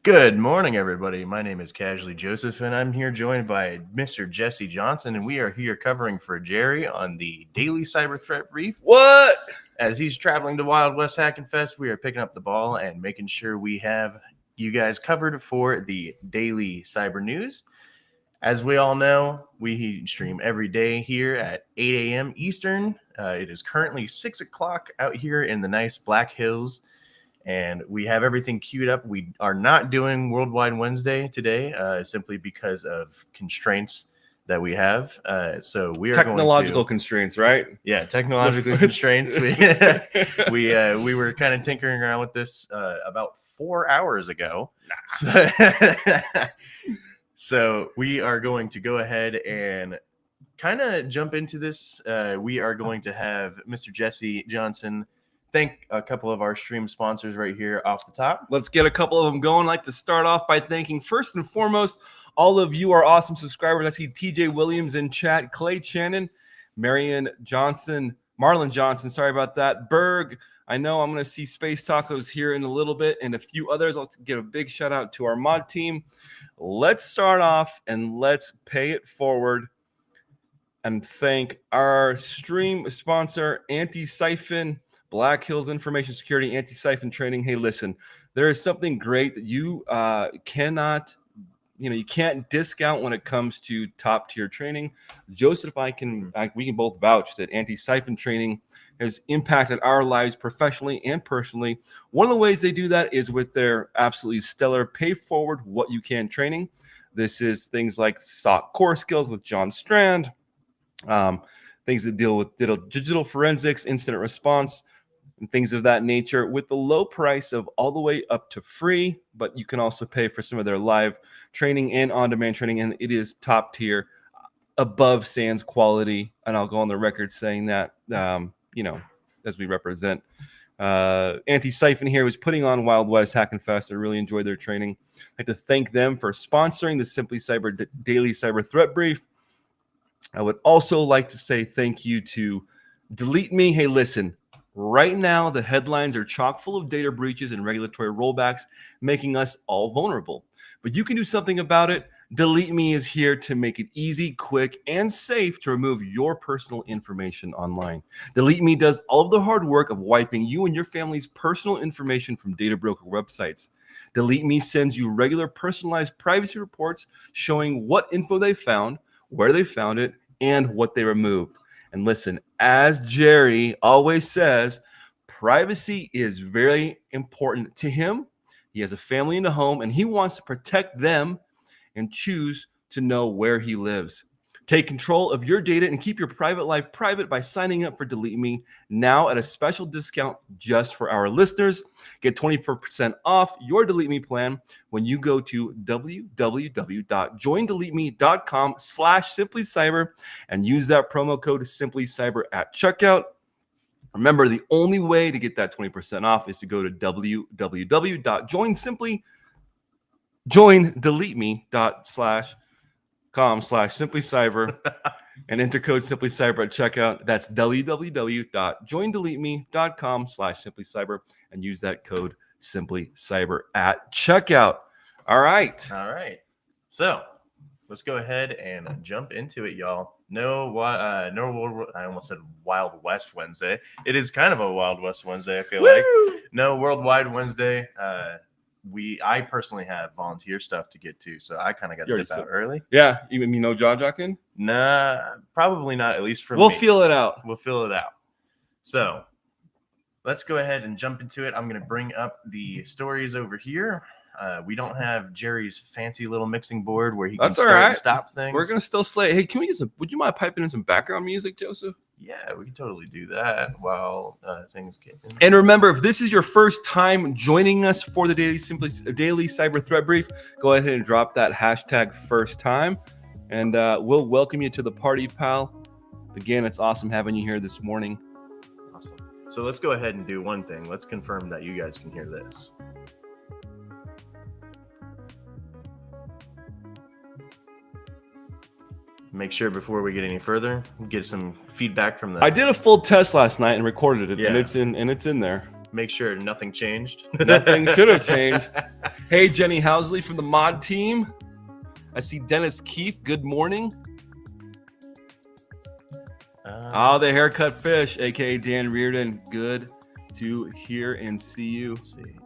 Good morning, everybody. My name is Casually Joseph, and I'm here joined by Mr. Jesse Johnson, and we are here covering for Jerry on the daily cyber threat brief. What? As he's traveling to Wild West Hacking Fest, we are picking up the ball and making sure we have you guys covered for the daily cyber news. As we all know, we stream every day here at 8 a.m. Eastern. It is currently 6 o'clock out here in the nice Black Hills. And we have everything queued up. We are not doing Worldwide Wednesday today, simply because of constraints that we have. So we are technological constraints, right? Yeah, technological constraints. We were kind of tinkering around with this about 4 hours ago. So we are going to go ahead and kind of jump into this. We are going to have Mr. Jesse Johnson thank a couple of our stream sponsors right here off the top. Let's get a couple of them going. I'd like to start off by thanking first and foremost all of you, our awesome subscribers. I see TJ Williams in chat, Clay Channon, Marlon Johnson, sorry about that, Berg. I know I'm going to see Space Tacos here in a little bit and a few others. I'll give a big shout out to our mod team. Let's start off and let's pay it forward and thank our stream sponsor, Anti-Siphon, Black Hills Information Security, Anti-Siphon Training. Hey, listen, there is something great that you cannot, you can't discount when it comes to top tier training. Joseph, we can both vouch that Anti-Siphon Training has impacted our lives professionally and personally. One of the ways they do that is with their absolutely stellar pay forward what you can training. This is things like SOC core skills with John Strand, things that deal with digital forensics, incident response, and things of that nature, with the low price of all the way up to free, but you can also pay for some of their live training and on-demand training, and it is top tier, above SANS quality, and I'll go on the record saying that, as we represent Anti-Siphon here, who's putting on Wild West Hacking Fest. I really enjoyed their training. I'd like to thank them for sponsoring the Simply Cyber Daily Cyber Threat Brief. I would also like to say thank you to Delete Me. Hey, listen, right now, the headlines are chock full of data breaches and regulatory rollbacks, making us all vulnerable. But you can do something about it. Delete Me is here to make it easy, quick, and safe to remove your personal information online. Delete Me does all of the hard work of wiping you and your family's personal information from data broker websites. Delete Me sends you regular personalized privacy reports showing what info they found, where they found it, and what they removed. And listen, as Jerry always says, privacy is very important to him. He has a family and a home, and he wants to protect them and choose to know where he lives. Take control of your data and keep your private life private by signing up for Delete Me now at a special discount just for our listeners. Get 24% off your Delete Me plan when you go to www.joindeleteme.com/simplycyber and use that promo code simplycyber at checkout. Remember, the only way to get that 20% off is to go to joindeleteme.com/simplycyber and enter code simplycyber at checkout. That's www.joindeleteme.com/simplycyber and use that code simplycyber at checkout. All right. So let's go ahead and jump into it, y'all. I almost said Wild West Wednesday. It is kind of a Wild West Wednesday, I feel like. No Worldwide Wednesday. I personally have volunteer stuff to get to, so I kind of got to dip out early. Yeah, you mean no jaw-jocking? Nah, probably not, at least for me. We'll feel it out. So let's go ahead and jump into it. I'm going to bring up the stories over here. We don't have Jerry's fancy little mixing board where he can start and stop things. We're going to still slay. Hey, can we get would you mind piping in some background music, Joseph? Yeah, we can totally do that while things get in. And remember, if this is your first time joining us for the daily cyber threat brief, go ahead and drop that hashtag first time, and we'll welcome you to the party, pal. Again, it's awesome having you here this morning. So let's go ahead and do one thing. Let's confirm that you guys can hear this. Make sure before we get any further, get some feedback from the. I did a full test last night and recorded it, Yeah. and it's in there. Make sure nothing changed. Nothing should have changed. Hey, Jenny Housley from the mod team. I see Dennis Keefe. Good morning. The haircut fish, aka Dan Reardon. Good to hear and see you. Let's see.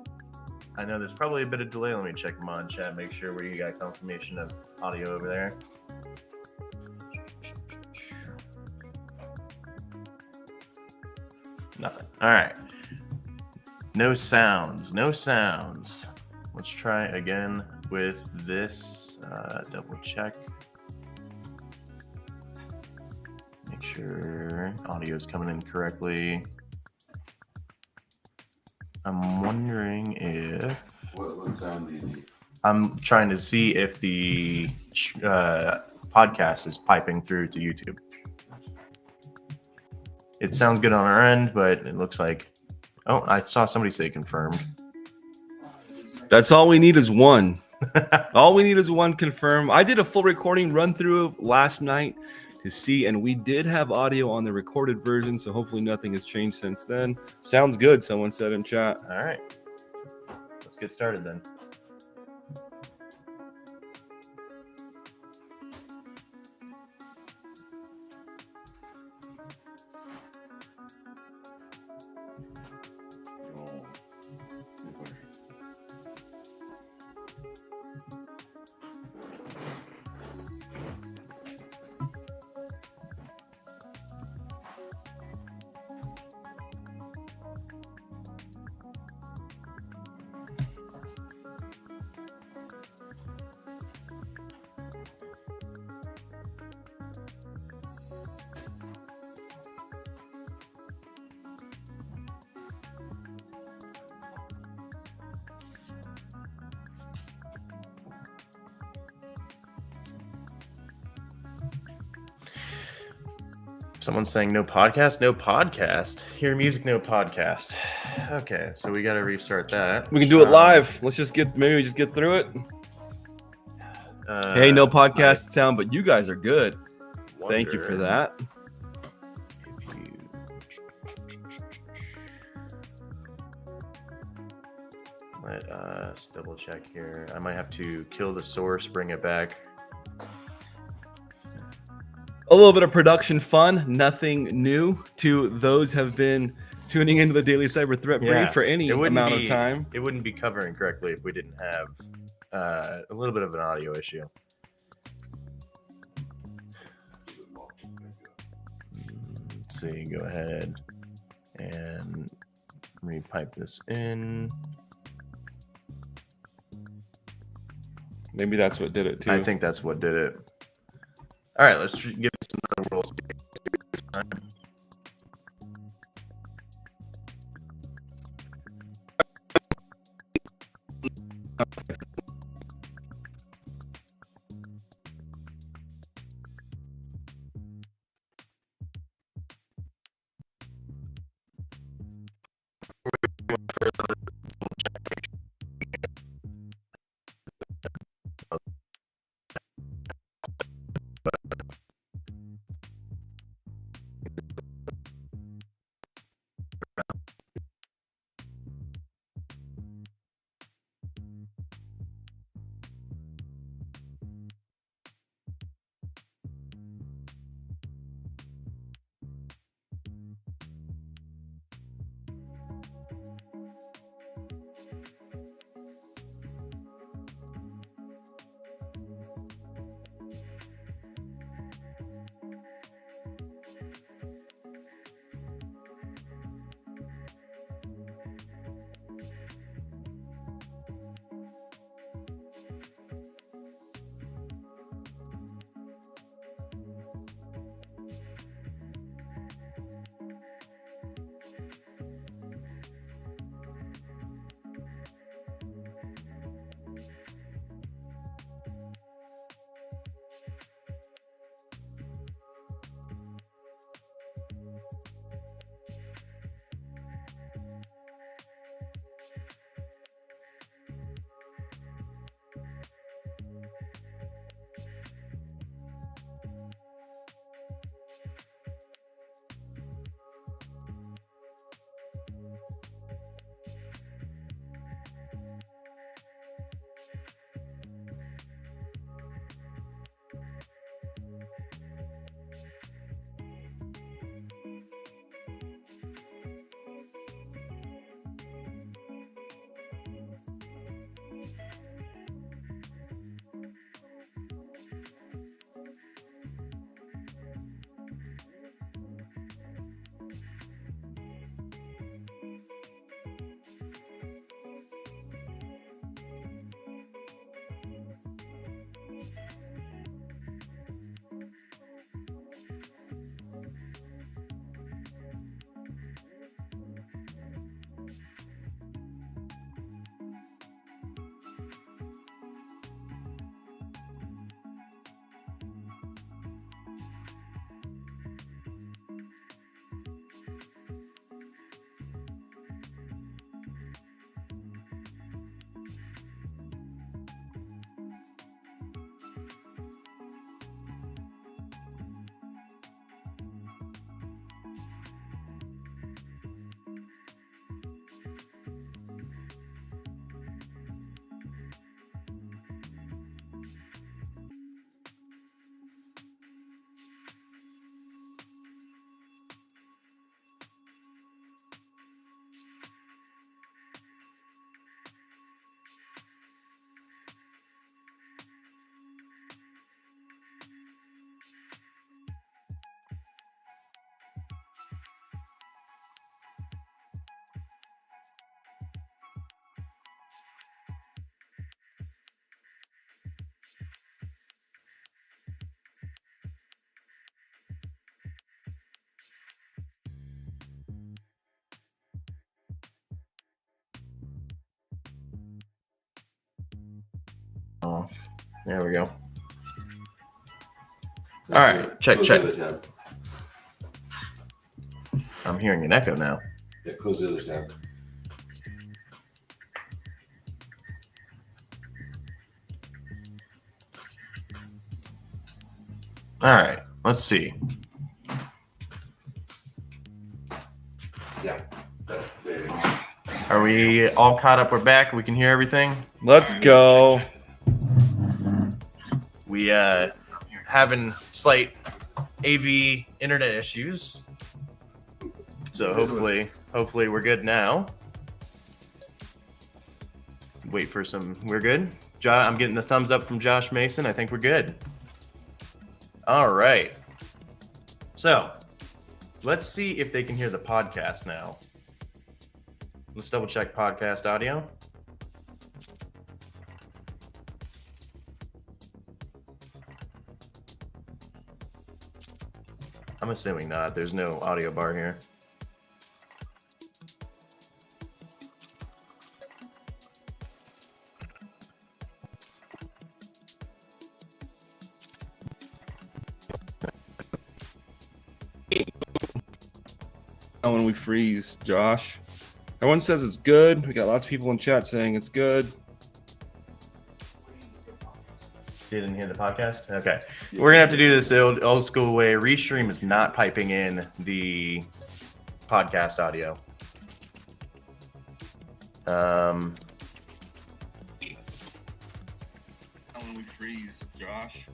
I know there's probably a bit of delay. Let me check mod chat. Make sure we got confirmation of audio over there. Nothing. All right. No sounds. No sounds. Let's try again with this. Double check. Make sure audio is coming in correctly. I'm wondering if. What sound do you need? I'm trying to see if the podcast is piping through to YouTube. It sounds good on our end, but it looks like. Oh, I saw somebody say confirmed. That's all we need is one. All we need is one confirm. I did a full recording run through last night to see, and we did have audio on the recorded version, so hopefully nothing has changed since then. Sounds good, someone said in chat. All right. Let's get started then. Someone's saying no podcast, no podcast. Hear music, no podcast. Okay, so we got to restart that. We can do it live. Let's just get through it. Hey, no podcast sound, but you guys are good. Thank you for that. Let us double check here. I might have to kill the source, bring it back. A little bit of production fun, nothing new to those have been tuning into the Daily Cyber Threat Brief for any amount of time. It wouldn't be covering correctly if we didn't have a little bit of an audio issue. Let's see, go ahead and repipe this in. Maybe that's what did it too. I think that's what did it. All right, let's give it some other rolls. off. There we go. All right, check. Close the other tab. I'm hearing an echo now. Yeah, close the other tab. All right, let's see. Yeah. There you go. Are we all caught up? We're back. We can hear everything. Let's go. We having slight AV internet issues, so hopefully we're good now. Wait for some. We're good. I'm getting the thumbs up from Josh Mason. I think we're good. All right. So let's see if they can hear the podcast now. Let's double check podcast audio. I'm assuming not. There's no audio bar here. Oh, when we freeze, Josh. Everyone says it's good. We got lots of people in chat saying it's good. Didn't hear the podcast? Okay. We're going to have to do this old school way. Restream is not piping in the podcast audio. Oh, when we freeze, Josh.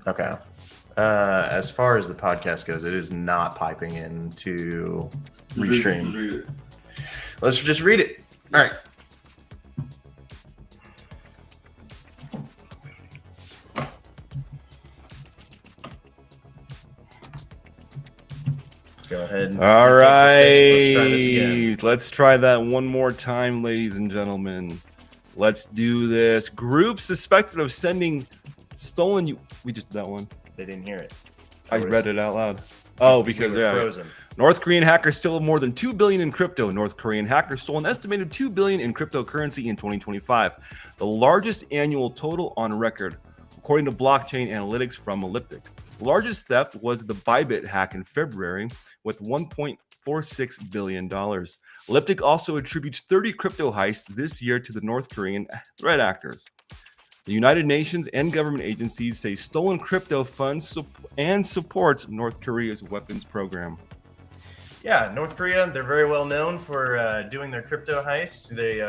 Okay. As far as the podcast goes, it is not piping into Restream. Just read it. Let's just read it. All right. Let's go ahead. All Let's try this right. again. Let's try that one more time, ladies and gentlemen. Let's do this. Group suspected of sending stolen. We just did that one. They didn't hear it. I read it out loud. Oh, because we were yeah. frozen. North Korean hackers stole more than $2 billion in crypto. North Korean hackers stole an estimated $2 billion in cryptocurrency in 2025, the largest annual total on record, according to blockchain analytics from Elliptic. The largest theft was the Bybit hack in February with $1.46 billion. Elliptic also attributes 30 crypto heists this year to the North Korean threat actors. The United Nations and government agencies say stolen crypto funds and supports North Korea's weapons program. Yeah, North Korea, they're very well known for doing their crypto heists. They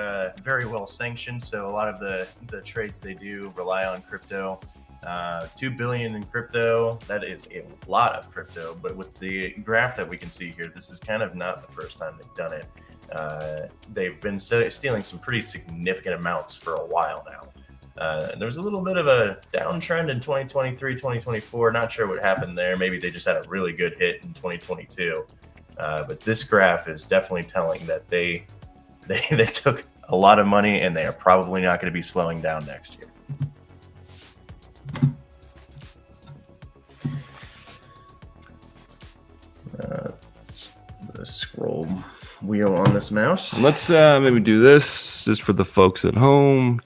very well sanctioned, so a lot of the trades they do rely on crypto. 2 billion in crypto, that is a lot of crypto, but with the graph that we can see here, this is kind of not the first time they've done it. They've been stealing some pretty significant amounts for a while now. There was a little bit of a downtrend in 2023, 2024. Not sure what happened there. Maybe they just had a really good hit in 2022. But this graph is definitely telling that they took a lot of money and they are probably not going to be slowing down next year. The scroll wheel on this mouse. Let's maybe do this just for the folks at home.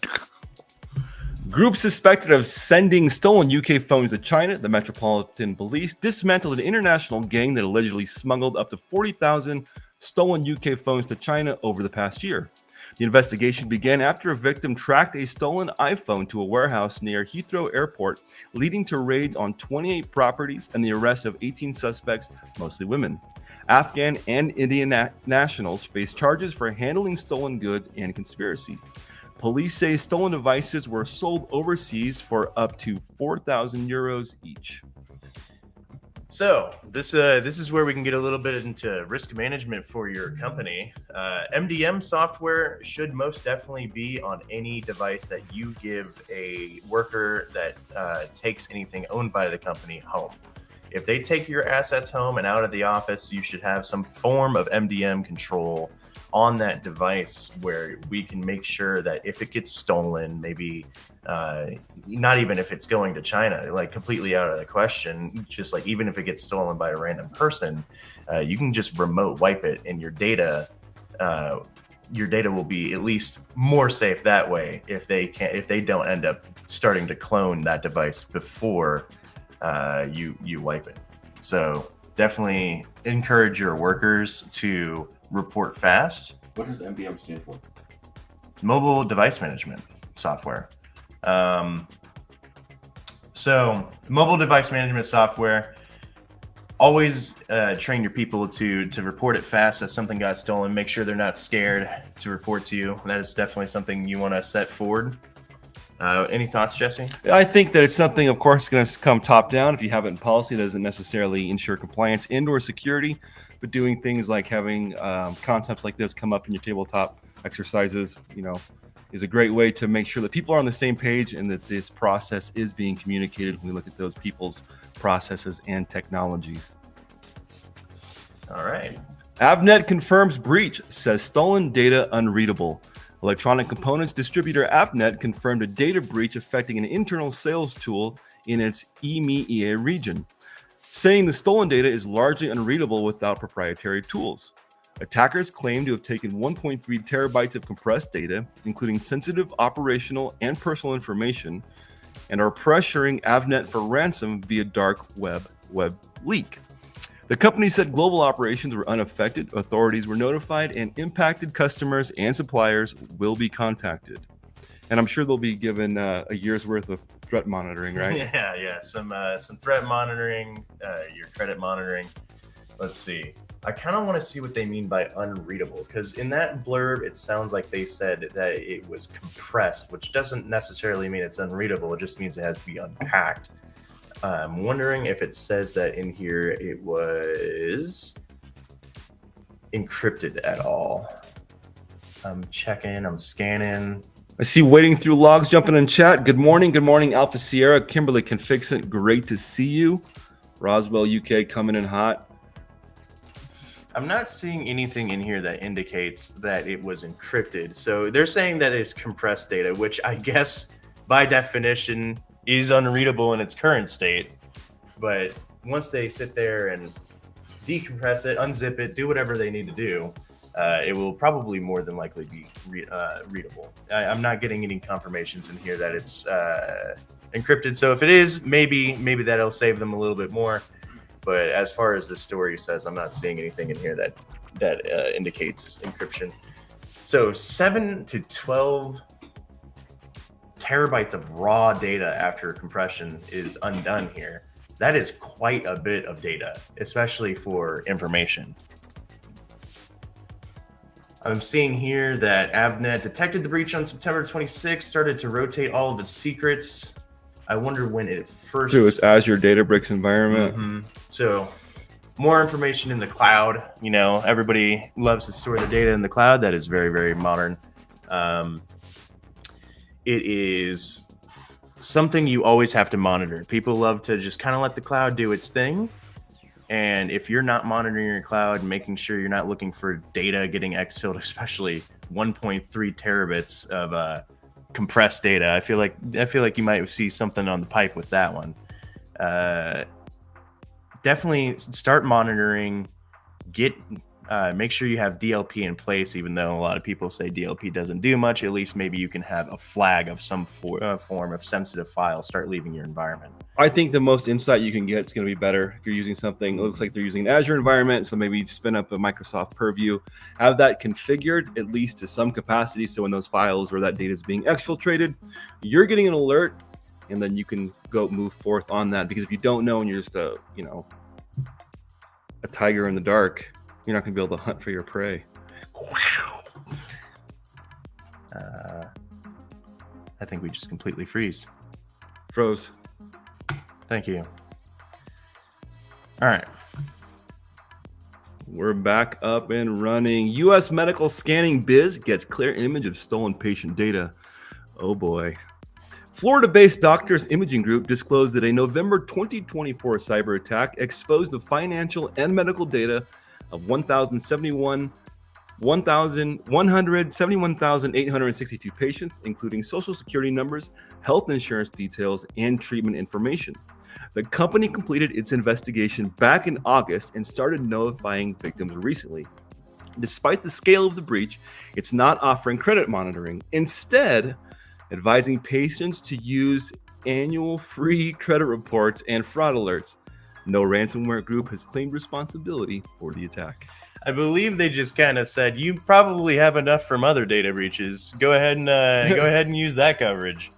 Group suspected of sending stolen UK phones to China. The Metropolitan Police dismantled an international gang that allegedly smuggled up to 40,000 stolen UK phones to China over the past year. The investigation began after a victim tracked a stolen iPhone to a warehouse near Heathrow Airport, leading to raids on 28 properties and the arrest of 18 suspects, mostly women. Afghan and Indian nationals face charges for handling stolen goods and conspiracy. Police say stolen devices were sold overseas for up to 4,000 euros each. So this is where we can get a little bit into risk management for your company. MDM software should most definitely be on any device that you give a worker that takes anything owned by the company home. If they take your assets home and out of the office, you should have some form of MDM control on that device where we can make sure that if it gets stolen, maybe not even if it's going to China, like completely out of the question, just like even if it gets stolen by a random person, you can just remote wipe it and your data your data will be at least more safe that way if they don't end up starting to clone that device before you wipe it. So definitely encourage your workers to report fast. What does MDM stand for? Mobile device management software. So mobile device management software, always train your people to report it fast as something got stolen. Make sure they're not scared to report to you. That is definitely something you want to set forward. Any thoughts, Jesse? I think that it's something, of course, going to come top down. If you have it in policy, it doesn't necessarily ensure compliance and/or security, but doing things like having concepts like this come up in your tabletop exercises, is a great way to make sure that people are on the same page and that this process is being communicated when we look at those people's processes and technologies. All right. Avnet confirms breach, says stolen data unreadable. Electronic components distributor Avnet confirmed a data breach affecting an internal sales tool in its EMEA region, saying the stolen data is largely unreadable without proprietary tools. Attackers claim to have taken 1.3 terabytes of compressed data, including sensitive operational and personal information, and are pressuring Avnet for ransom via dark web leak. The company said global operations were unaffected, authorities were notified, and impacted customers and suppliers will be contacted. And I'm sure they'll be given a year's worth of threat monitoring, right? Yeah. Some threat monitoring, your credit monitoring. Let's see. I kind of want to see what they mean by unreadable, because in that blurb, it sounds like they said that it was compressed, which doesn't necessarily mean it's unreadable. It just means it has to be unpacked. I'm wondering if it says that in here it was encrypted at all. I'm checking, I'm scanning. I see waiting through logs jumping in chat. Good morning, Alpha Sierra. Kimberly can fix it. Great to see you. Roswell, UK coming in hot. I'm not seeing anything in here that indicates that it was encrypted. So they're saying that it's compressed data, which I guess by definition is unreadable in its current state. But once they sit there and decompress it, unzip it, do whatever they need to do, it will probably more than likely be readable. I'm not getting any confirmations in here that it's encrypted. So if it is, maybe that'll save them a little bit more. But as far as the story says, I'm not seeing anything in here that indicates encryption. So 7 to 12 terabytes of raw data after compression is undone here. That is quite a bit of data, especially for information. I'm seeing here that Avnet detected the breach on September 26th, started to rotate all of its secrets. I wonder when it first... Through its Azure Databricks environment. Mm-hmm. So more information in the cloud. Everybody loves to store the data in the cloud. That is very, very modern. It is something you always have to monitor. People love to just kind of let the cloud do its thing. And if you're not monitoring your cloud, making sure you're not looking for data getting exfilled, especially 1.3 terabits of compressed data, I feel like you might see something on the pipe with that one. Definitely start monitoring. Make sure you have DLP in place, even though a lot of people say DLP doesn't do much. At least maybe you can have a flag of some form of sensitive file start leaving your environment. I think the most insight you can get is going to be better if you're using something. It looks like they're using an Azure environment, so maybe spin up a Microsoft Purview, have that configured at least to some capacity, so when those files or that data is being exfiltrated, you're getting an alert, and then you can go move forth on that. Because if you don't know and you're just a tiger in the dark, you're not going to be able to hunt for your prey. Wow. I think we just completely froze. Thank you. All right. We're back up and running. U.S. medical scanning biz gets clear image of stolen patient data. Oh boy. Florida-based Doctors Imaging Group disclosed that a November 2024 cyber attack exposed the financial and medical data of 171,862 patients, including social security numbers, health insurance details, and treatment information. The company completed its investigation back in August and started notifying victims recently. Despite the scale of the breach, it's not offering credit monitoring. Instead, advising patients to use annual free credit reports and fraud alerts. No ransomware group has claimed responsibility for the attack. I believe they just kind of said you probably have enough from other data breaches. Go ahead and use that coverage.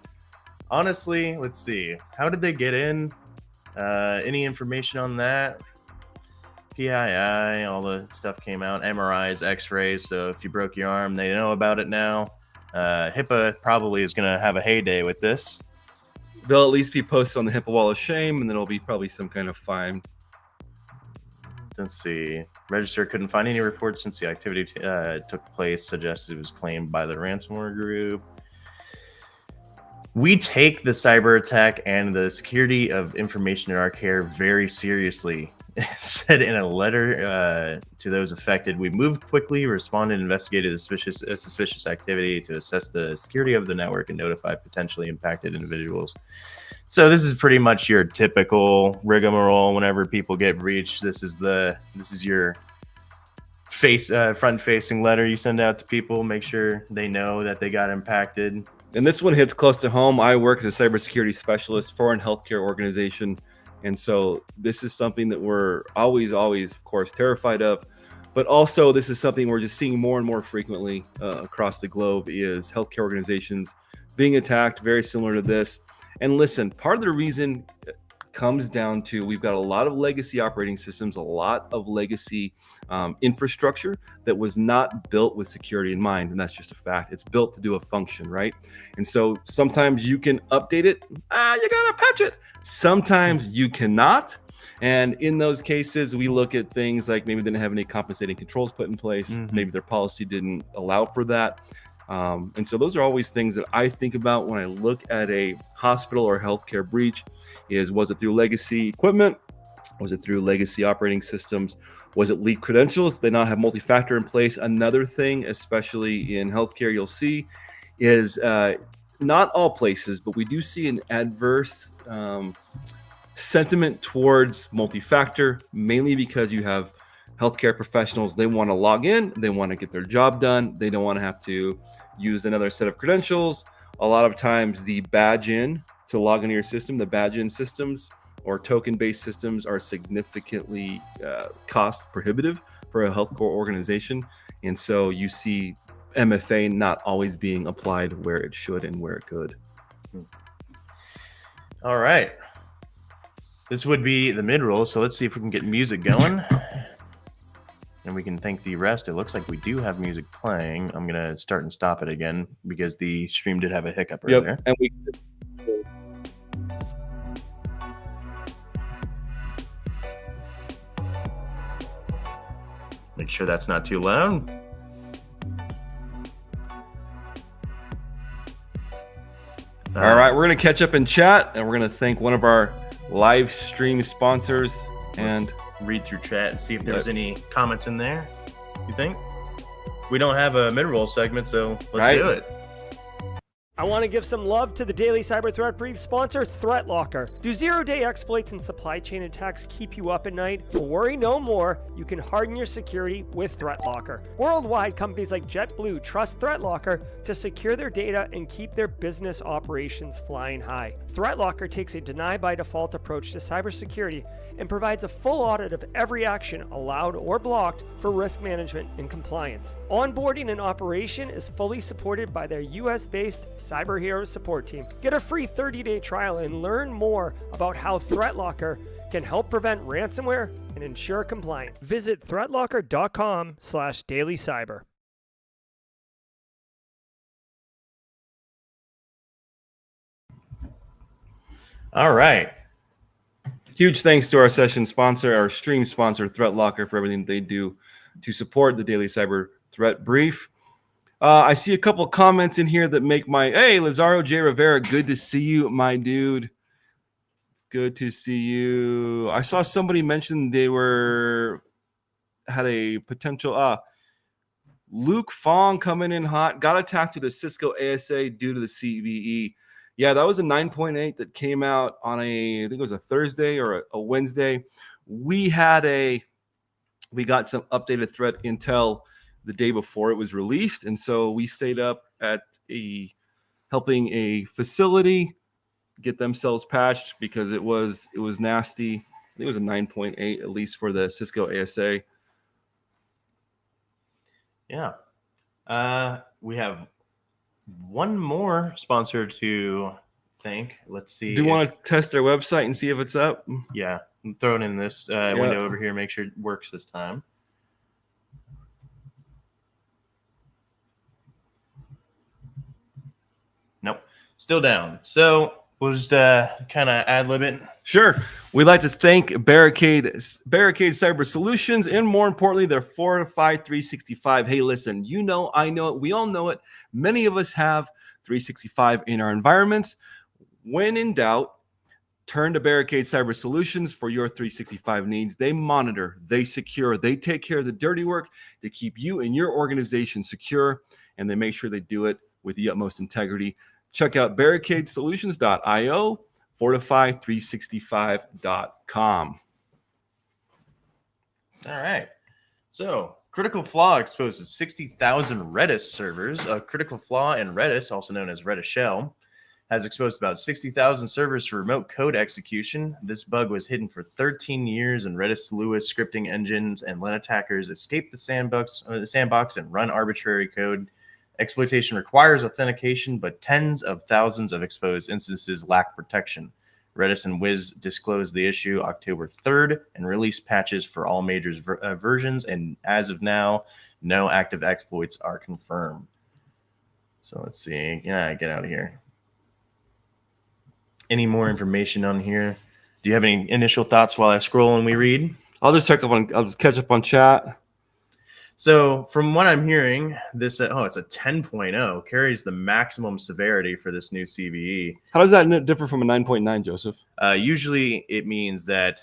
Honestly, let's see. How did they get in? Any information on that? PII, all the stuff came out. MRIs, X-rays. So if you broke your arm, they know about it now. HIPAA probably is going to have a heyday with this. They'll at least be posted on the HIPAA wall of shame, and then there'll be probably some kind of fine. Let's see. Register couldn't find any reports since the activity took place. Suggested it was claimed by the ransomware group. We take the cyber attack and the security of information in our care very seriously. Said in a letter to those affected, we moved quickly, responded, and investigated suspicious activity to assess the security of the network and notify potentially impacted individuals. So this is pretty much your typical rigmarole. Whenever people get breached, this is your front-facing letter you send out to people. Make sure they know that they got impacted. And this one hits close to home. I work as a cybersecurity specialist for a healthcare organization. And so this is something that we're always, of course, terrified of. But also, this is something we're just seeing more and more frequently across the globe is healthcare organizations being attacked, very similar to this. And listen, part of the reason comes down to we've got a lot of legacy operating systems, a lot of legacy infrastructure that was not built with security in mind. And that's just a fact. It's built to do a function, right? And so sometimes you can update it. You gotta patch it. Sometimes you cannot. And in those cases, we look at things like maybe they didn't have any compensating controls put in place. Maybe their policy didn't allow for that. And so those are always things that I think about when I look at a hospital or healthcare breach was it through legacy equipment? Was it through legacy operating systems? Was it leaked credentials? Did they not have multi-factor in place? Another thing, especially in healthcare, you'll see is not all places, but we do see an adverse sentiment towards multi-factor, mainly because you have healthcare professionals. They want to log in, they want to get their job done, they don't want to have to use another set of credentials. A lot of times the badge in to log into your system, the badge in systems or token-based systems are significantly cost prohibitive for a healthcare organization. And so you see MFA not always being applied where it should and where it could. All right. This would be the mid-roll, so let's see if we can get music going. And we can thank the rest. It looks like we do have music playing. I'm going to start and stop it again because the stream did have a hiccup earlier. And we make sure that's not too loud. All right, we're going to catch up in chat, and we're going to thank one of our live stream sponsors and read through chat and see if there's any comments in there. You think? We don't have a mid-roll segment, so let's do it. I want to give some love to the Daily Cyber Threat Brief sponsor, ThreatLocker. Do zero-day exploits and supply chain attacks keep you up at night? Well, worry no more. You can harden your security with ThreatLocker. Worldwide, companies like JetBlue trust ThreatLocker to secure their data and keep their business operations flying high. ThreatLocker takes a deny-by-default approach to cybersecurity and provides a full audit of every action allowed or blocked for risk management and compliance. Onboarding and operation is fully supported by their US-based Cyber Heroes support team. Get a free 30-day trial and learn more about how ThreatLocker can help prevent ransomware and ensure compliance. Visit threatlocker.com/dailycyber. All right. Huge thanks to our session sponsor, our stream sponsor, ThreatLocker, for everything they do to support the Daily Cyber Threat Brief. I see a couple comments in here that make hey, Lazaro J. Rivera, good to see you, my dude. Good to see you. I saw somebody mention they had a potential, Luke Fong coming in hot, got attacked with a Cisco ASA due to the CVE. Yeah, that was a 9.8 that came out on I think it was a Thursday or a Wednesday. We got some updated threat intel the day before it was released, and so we stayed up at helping a facility get themselves patched because it was nasty. I think it was a 9.8 at least for the Cisco ASA. Yeah. We have one more sponsor to thank. Let's see. Do you want to test their website and see if it's up? Yeah, I'm throwing in this window over here. Make sure it works this time. Nope, still down. So we'll just kind of ad-lib it. Sure. We'd like to thank Barricade Cyber Solutions, and more importantly, their Fortify 365. Hey, listen, you know, I know it. We all know it. Many of us have 365 in our environments. When in doubt, turn to Barricade Cyber Solutions for your 365 needs. They monitor, they secure, they take care of the dirty work to keep you and your organization secure, and they make sure they do it with the utmost integrity. Check out barricadesolutions.io, fortify365.com. All right. So, critical flaw exposes 60,000 Redis servers. A critical flaw in Redis, also known as Redis shell, has exposed about 60,000 servers for remote code execution. This bug was hidden for 13 years, and Redis Lewis scripting engines and Linux attackers escaped the sandbox and run arbitrary code. Exploitation requires authentication, but tens of thousands of exposed instances lack protection. Redis and Wiz disclosed the issue October 3rd and released patches for all major versions, and as of now, no active exploits are confirmed. So let's see. Yeah, get out of here. Any more information on here? Do you have any initial thoughts while I scroll and we read? I'll just catch up on chat. So from what I'm hearing, this it's a 10.0 carries the maximum severity for this new CVE. How does that differ from a 9.9, Joseph? Usually it means that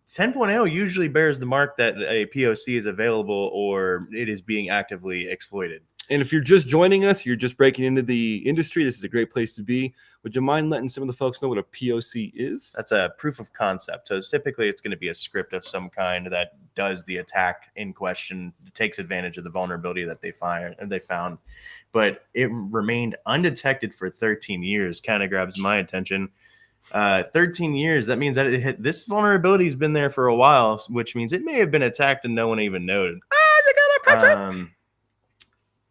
10.0 usually bears the mark that a POC is available or it is being actively exploited. And if you're just joining us, you're just breaking into the industry, this is a great place to be. Would you mind letting some of the folks know what a POC is? That's a proof of concept. So typically it's going to be a script of some kind that does the attack in question, takes advantage of the vulnerability that they found. But it remained undetected for 13 years, kind of grabs my attention. 13 years, that means that this vulnerability has been there for a while, which means it may have been attacked and no one even noted.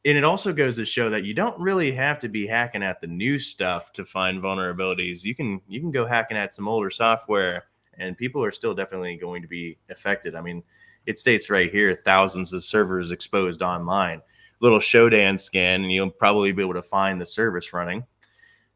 And it also goes to show that you don't really have to be hacking at the new stuff to find vulnerabilities. You can go hacking at some older software, and people are still definitely going to be affected. I mean, it states right here, thousands of servers exposed online. Little Shodan scan, and you'll probably be able to find the service running.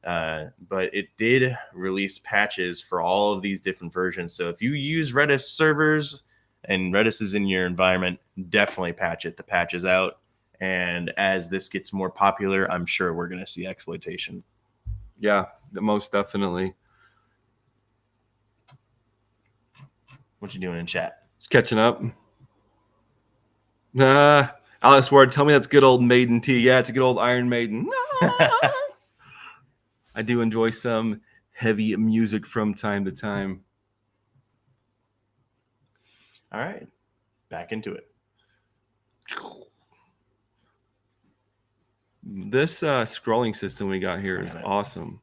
But it did release patches for all of these different versions. So if you use Redis servers and Redis is in your environment, definitely patch it. The patch is out. And as this gets more popular, I'm sure we're going to see exploitation. Yeah, most definitely. What you doing in chat? Just catching up. Alex Ward, tell me that's good old Maiden tea. Yeah, it's a good old Iron Maiden. I do enjoy some heavy music from time to time. All right, back into it. This scrolling system we got here is awesome.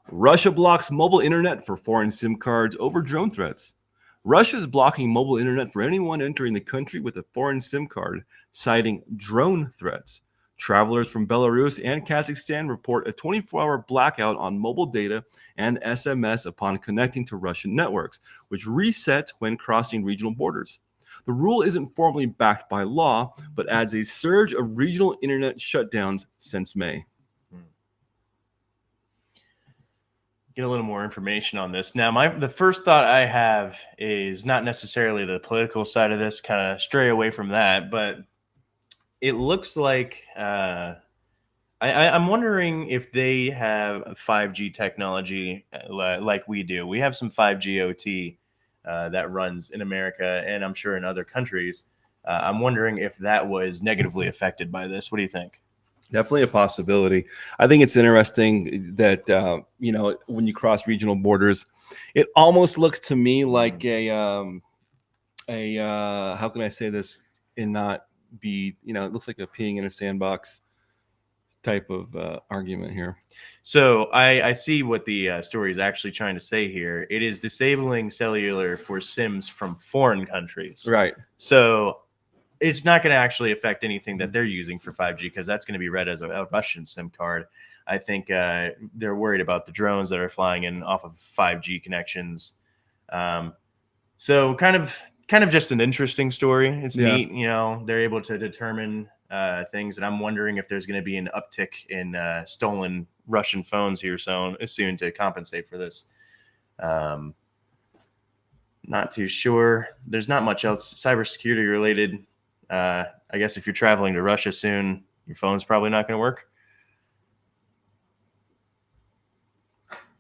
Russia blocks mobile internet for foreign SIM cards over drone threats. Russia is blocking mobile internet for anyone entering the country with a foreign SIM card, citing drone threats. Travelers from Belarus and Kazakhstan report a 24-hour blackout on mobile data and SMS upon connecting to Russian networks, which reset when crossing regional borders. The rule isn't formally backed by law, but adds a surge of regional internet shutdowns since May. Get a little more information on this. Now, the first thought I have is not necessarily the political side of this, kind of stray away from that, but it looks like I'm wondering if they have 5G technology like we do. We have some 5G OT that runs in America, and I'm sure in other countries. I'm wondering if that was negatively affected by this. What do you think? Definitely a possibility. I think it's interesting that when you cross regional borders, it almost looks to me like a how can I say this in not be, it looks like a peeing in a sandbox type of argument here. So I see what the story is actually trying to say here. It is disabling cellular for SIMs from foreign countries. Right. So it's not going to actually affect anything that they're using for 5G because that's going to be read as a Russian SIM card. I think they're worried about the drones that are flying in off of 5G connections. So kind of just an interesting story. It's neat, they're able to determine things, and I'm wondering if there's going to be an uptick in stolen Russian phones here soon to compensate for this. Not too sure. There's not much else cybersecurity related. I guess if you're traveling to Russia soon, your phone's probably not going to work.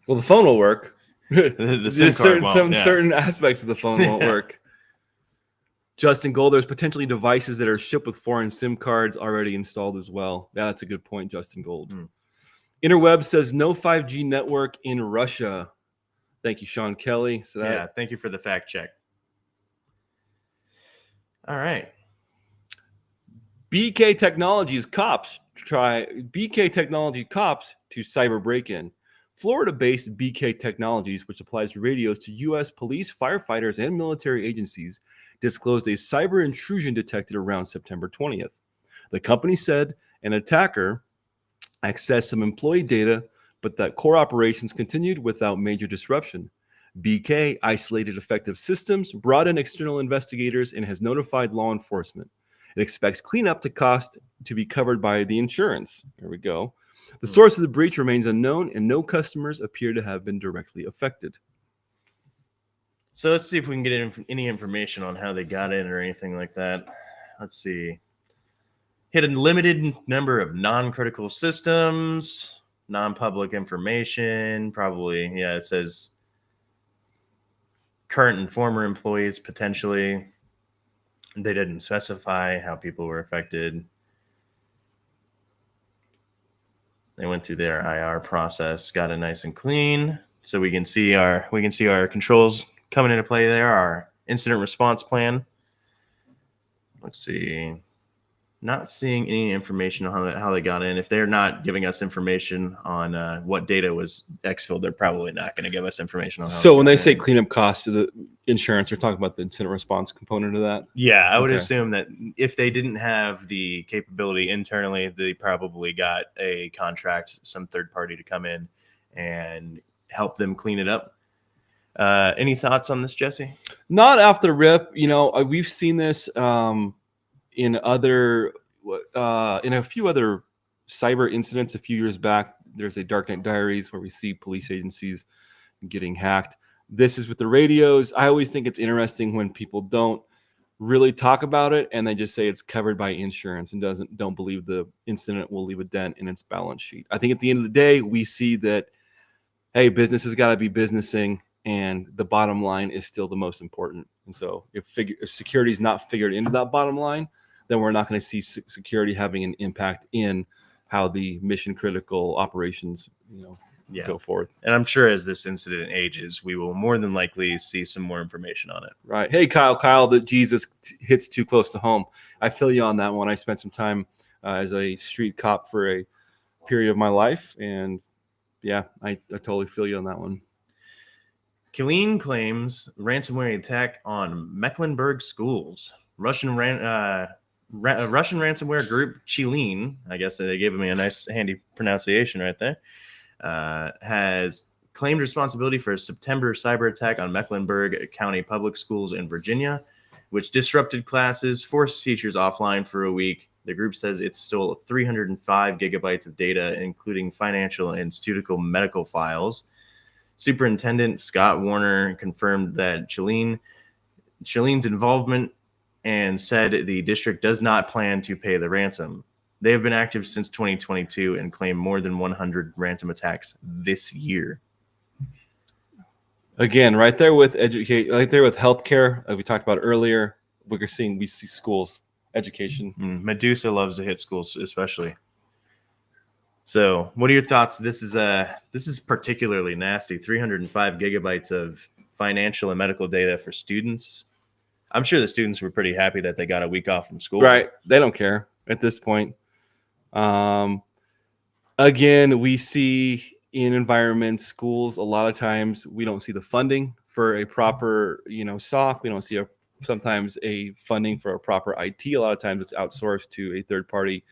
Well, the phone will work. The SIM card won't, certain aspects of the phone won't work. Justin Gold, there's potentially devices that are shipped with foreign SIM cards already installed as well. Yeah, that's a good point, Justin Gold. Interweb says no 5G network in Russia. Thank you, Sean Kelly. So thank you for the fact check. All right. BK Technology cops to cyber break-in. Florida-based BK Technologies, which applies radios to U.S. police, firefighters, and military agencies, disclosed a cyber intrusion detected around September 20th. The company said an attacker accessed some employee data, but that core operations continued without major disruption. BK isolated affected systems, brought in external investigators, and has notified law enforcement. It expects cleanup to be covered by the insurance. There we go. The source of the breach remains unknown, and no customers appear to have been directly affected. So let's see if we can get any information on how they got in or anything like that. Let's see. Hit a limited number of non-critical systems, non-public information, probably. Yeah, it says current and former employees, potentially. They didn't specify how people were affected. They went through their IR process, got it nice and clean. So we can see our controls coming into play there, our incident response plan. Let's see. Not seeing any information on how they got in. If they're not giving us information on what data was exfilled, they're probably not going to give us information on how. So when they say cleanup costs to the insurance, they're talking about the incident response component of that? Yeah, I would assume that if they didn't have the capability internally, they probably got a contract, some third party to come in and help them clean it up. Any thoughts on this, Jesse? Not off the rip. We've seen this in a few other cyber incidents a few years back. There's a Dark Knight Diaries where we see police agencies getting hacked. This is with the radios. I always think it's interesting when people don't really talk about it and they just say it's covered by insurance and don't believe the incident will leave a dent in its balance sheet. I think at the end of the day, we see that, hey, business has got to be businessing, and the bottom line is still the most important. And so if security is not figured into that bottom line, then we're not going to see security having an impact in how the mission critical operations, go forth. And I'm sure as this incident ages, we will more than likely see some more information on it. Right. Hey, Kyle, that Jesus hits too close to home. I feel you on that one. I spent some time as a street cop for a period of my life. And yeah, I totally feel you on that one. Killeen claims ransomware attack on Mecklenburg schools. Russian ransomware group Killeen, I guess they gave me a nice handy pronunciation right there, has claimed responsibility for a September cyber attack on Mecklenburg County public schools in Virginia, which disrupted classes, forced teachers offline for a week. The group says it stole 305 gigabytes of data, including financial and studential medical files. Superintendent Scott Warner confirmed that Killeen's involvement and said the district does not plan to pay the ransom. They have been active since 2022 and claim more than 100 ransom attacks this year. Again, right there with healthcare, like we talked about earlier, we see schools, education. Medusa loves to hit schools, especially. So, what are your thoughts? This is particularly nasty. 305 gigabytes of financial and medical data for students. I'm sure the students were pretty happy that they got a week off from school. Right. They don't care at this point. Again, we see in environments, schools, a lot of times we don't see the funding for a proper, SOC. We don't see sometimes a funding for a proper IT. A lot of times it's outsourced to a third party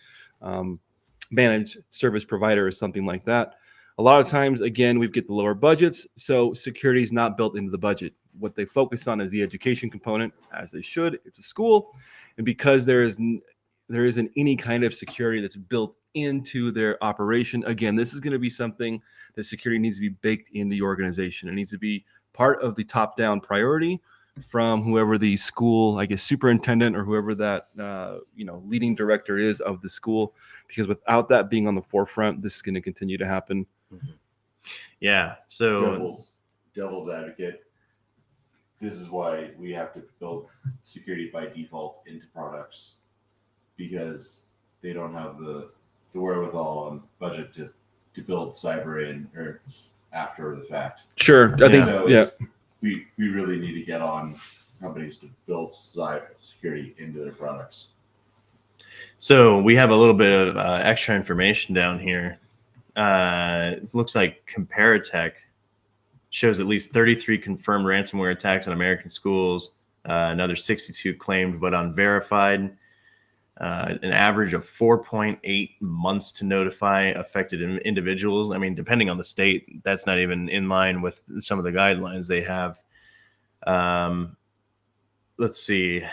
managed service provider or something like that. A lot of times, again, we get the lower budgets, so security is not built into the budget. What they focus on is the education component, as they should. It's a school, and because there isn't any kind of security that's built into their operation, again, this is going to be something that security needs to be baked in the organization. It needs to be part of the top-down priority from whoever the school, I guess, superintendent or whoever that leading director is of the school, because without that being on the forefront, this is going to continue to happen. Mm-hmm. Yeah. So devil's advocate. This is why we have to build security by default into products, because they don't have the wherewithal and budget to build cyber in or after the fact. Sure. I think, so we really need to get on companies to build cyber security into their products. So we have a little bit of extra information down here. It looks like Comparatech shows at least 33 confirmed ransomware attacks on American schools, another 62 claimed but unverified, an average of 4.8 months to notify affected individuals. I mean, depending on the state, that's not even in line with some of the guidelines they have. Let's see.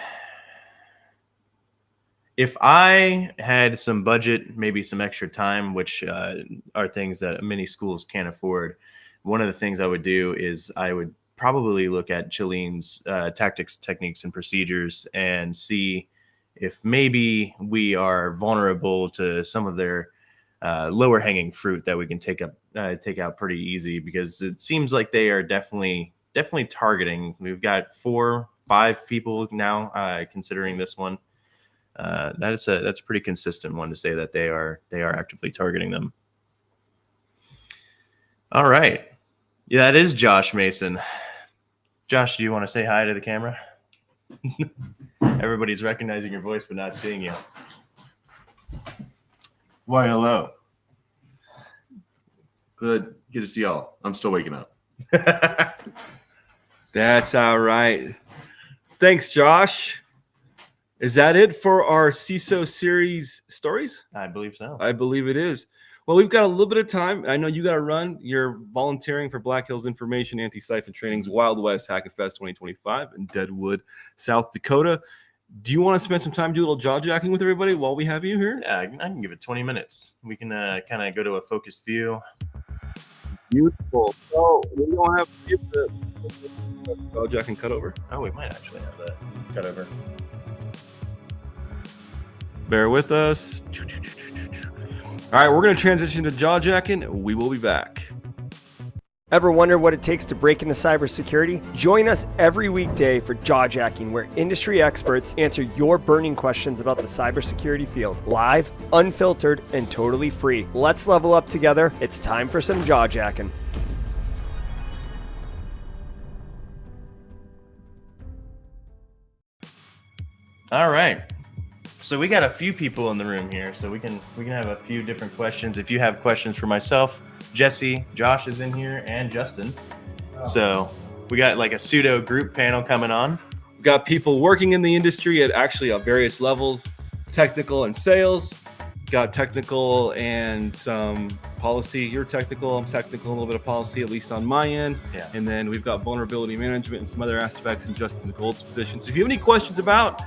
If I had some budget, maybe some extra time, which are things that many schools can't afford, one of the things I would do is I would probably look at Chilean's tactics, techniques, and procedures and see if maybe we are vulnerable to some of their lower hanging fruit that we can take out pretty easy, because it seems like they are definitely targeting. We've got 4-5 people now considering this one. That's a pretty consistent one to say that they are actively targeting them. All right. Yeah, that is Josh Mason. Josh, do you want to say hi to the camera? Everybody's recognizing your voice but not seeing you. Why, hello. Good to see y'all. I'm still waking up. That's all right. Thanks, Josh. Is that it for our CISO series stories? I believe so. I believe it is. Well, we've got a little bit of time. I know you got to run. You're volunteering for Black Hills Information Anti-Siphon Training's Wild West Hackenfest 2025 in Deadwood, South Dakota. Do you want to spend some time doing a little jaw jacking with everybody while we have you here? Yeah, I can give it 20 minutes. We can kind of go to a focused view. Beautiful. So we don't have to give the jaw jack and cut over. Oh, we might actually have that cut over. Bear with us. All right, we're going to transition to jaw jacking. We will be back. Ever wonder what it takes to break into cybersecurity? Join us every weekday for Jaw Jacking, where industry experts answer your burning questions about the cybersecurity field. Live, unfiltered, and totally free. Let's level up together. It's time for some Jaw Jacking. All right. So we got a few people in the room here, so we can have a few different questions. If you have questions for myself, Jesse, Josh is in here, and Justin. So we got like a pseudo group panel coming on. We've got people working in the industry at various levels, technical and sales. Got technical and some policy. You're technical, I'm technical, a little bit of policy, at least on my end. Yeah. And then we've got vulnerability management and some other aspects in Justin Gold's position. So if you have any questions about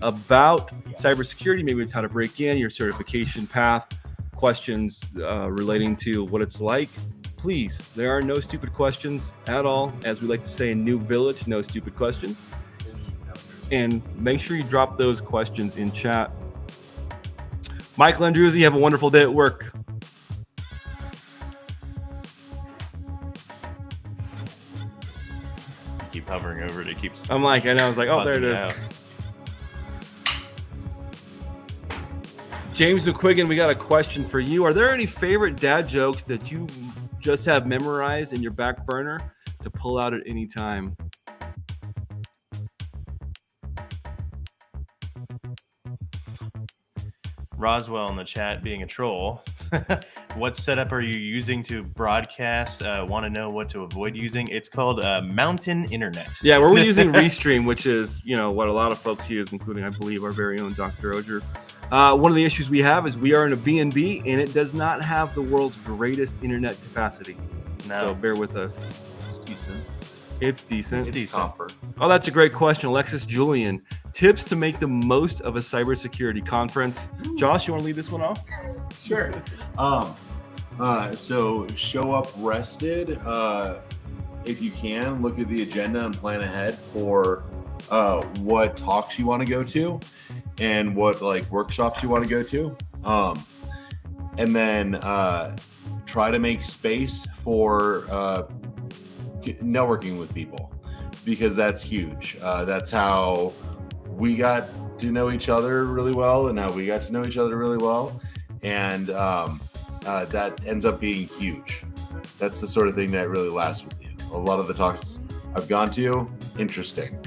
cybersecurity, maybe it's how to break in, your certification path, questions relating to what it's like, please, there are no stupid questions at all. As we like to say in New Village, no stupid questions. And make sure you drop those questions in chat. Michael Andrewsy, have a wonderful day at work. Keep hovering over to keep. I was like, oh, there it is. Out. James McQuiggan, we got a question for you. Are there any favorite dad jokes that you just have memorized in your back burner to pull out at any time? Roswell in the chat being a troll. What setup are you using to broadcast? Want to know what to avoid using? It's called Mountain Internet. Yeah, we're using Restream, which is, what a lot of folks use, including, I believe, our very own Dr. Auger. One of the issues we have is we are in a B&B, and it does not have the world's greatest internet capacity. No. So bear with us. It's decent. It's decent. It's decent. Copper. Oh, that's a great question. Alexis Julian, tips to make the most of a cybersecurity conference. Josh, you want to lead this one off? Sure. So show up rested. If you can, look at the agenda and plan ahead for what talks you want to go to and what workshops you want to go to. And then try to make space for networking with people, because that's huge. That's how we got to know each other really well, and how we got to know each other really well. And that ends up being huge. That's the sort of thing that really lasts with you. A lot of the talks I've gone to, interesting.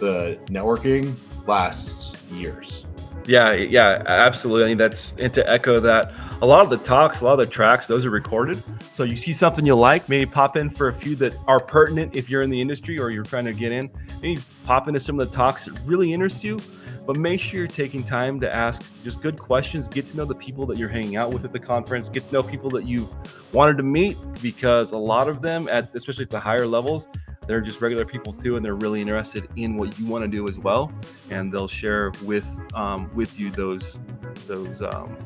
The networking lasts years. Yeah, absolutely. I mean, and to echo that, a lot of the talks, a lot of the tracks, those are recorded. So you see something you like, maybe pop in for a few that are pertinent if you're in the industry or you're trying to get in. Maybe pop into some of the talks that really interest you, but make sure you're taking time to ask just good questions, get to know the people that you're hanging out with at the conference, get to know people that you wanted to meet, because a lot of them, especially at the higher levels, they're just regular people too, and they're really interested in what you want to do as well, and they'll share with you those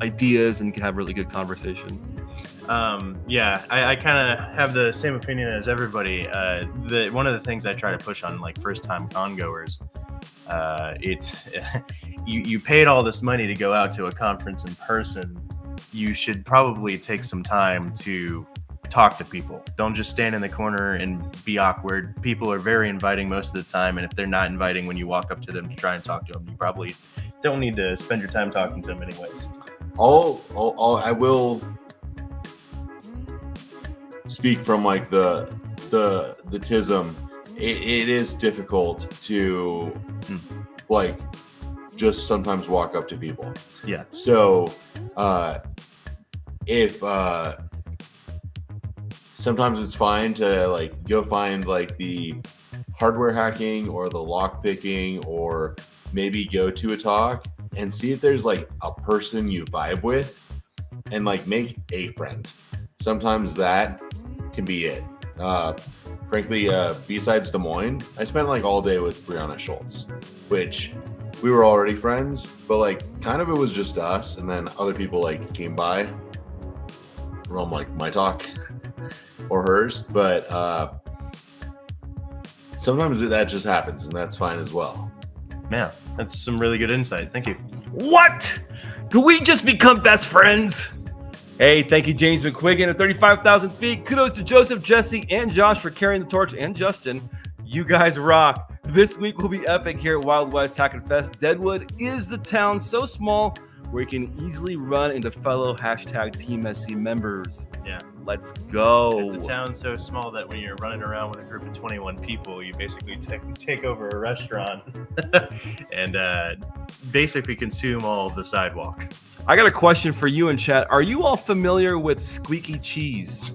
ideas, and you can have really good conversation. I kind of have the same opinion as everybody. One of the things I try to push on first time con goers, you paid all this money to go out to a conference in person. You should probably take some time to talk to people. Don't just stand in the corner and be awkward. People are very inviting most of the time, and if they're not inviting when you walk up to them to try and talk to them, you probably don't need to spend your time talking to them anyways. I will speak from the TISM. It is difficult to just sometimes walk up to people. Yeah. So if sometimes it's fine to go find the hardware hacking or the lock picking, or maybe go to a talk and see if there's a person you vibe with, and make a friend. Sometimes that can be it. Frankly, besides Des Moines, I spent all day with Brianna Schultz, which we were already friends, but kind of it was just us, and then other people came by from my talk or hers, but sometimes that just happens, and that's fine as well. Man, that's some really good insight. Thank you. What? Do we just become best friends? Hey, thank you, James McQuiggan at 35,000 feet. Kudos to Joseph, Jesse, and Josh for carrying the torch, and Justin. You guys rock. This week will be epic here at Wild West Hack and Fest. Deadwood is the town so small where you can easily run into fellow Team SC members. Yeah. Let's go. It's a town so small that when you're running around with a group of 21 people, you basically take over a restaurant and basically consume all of the sidewalk. I got a question for you in chat. Are you all familiar with squeaky cheese?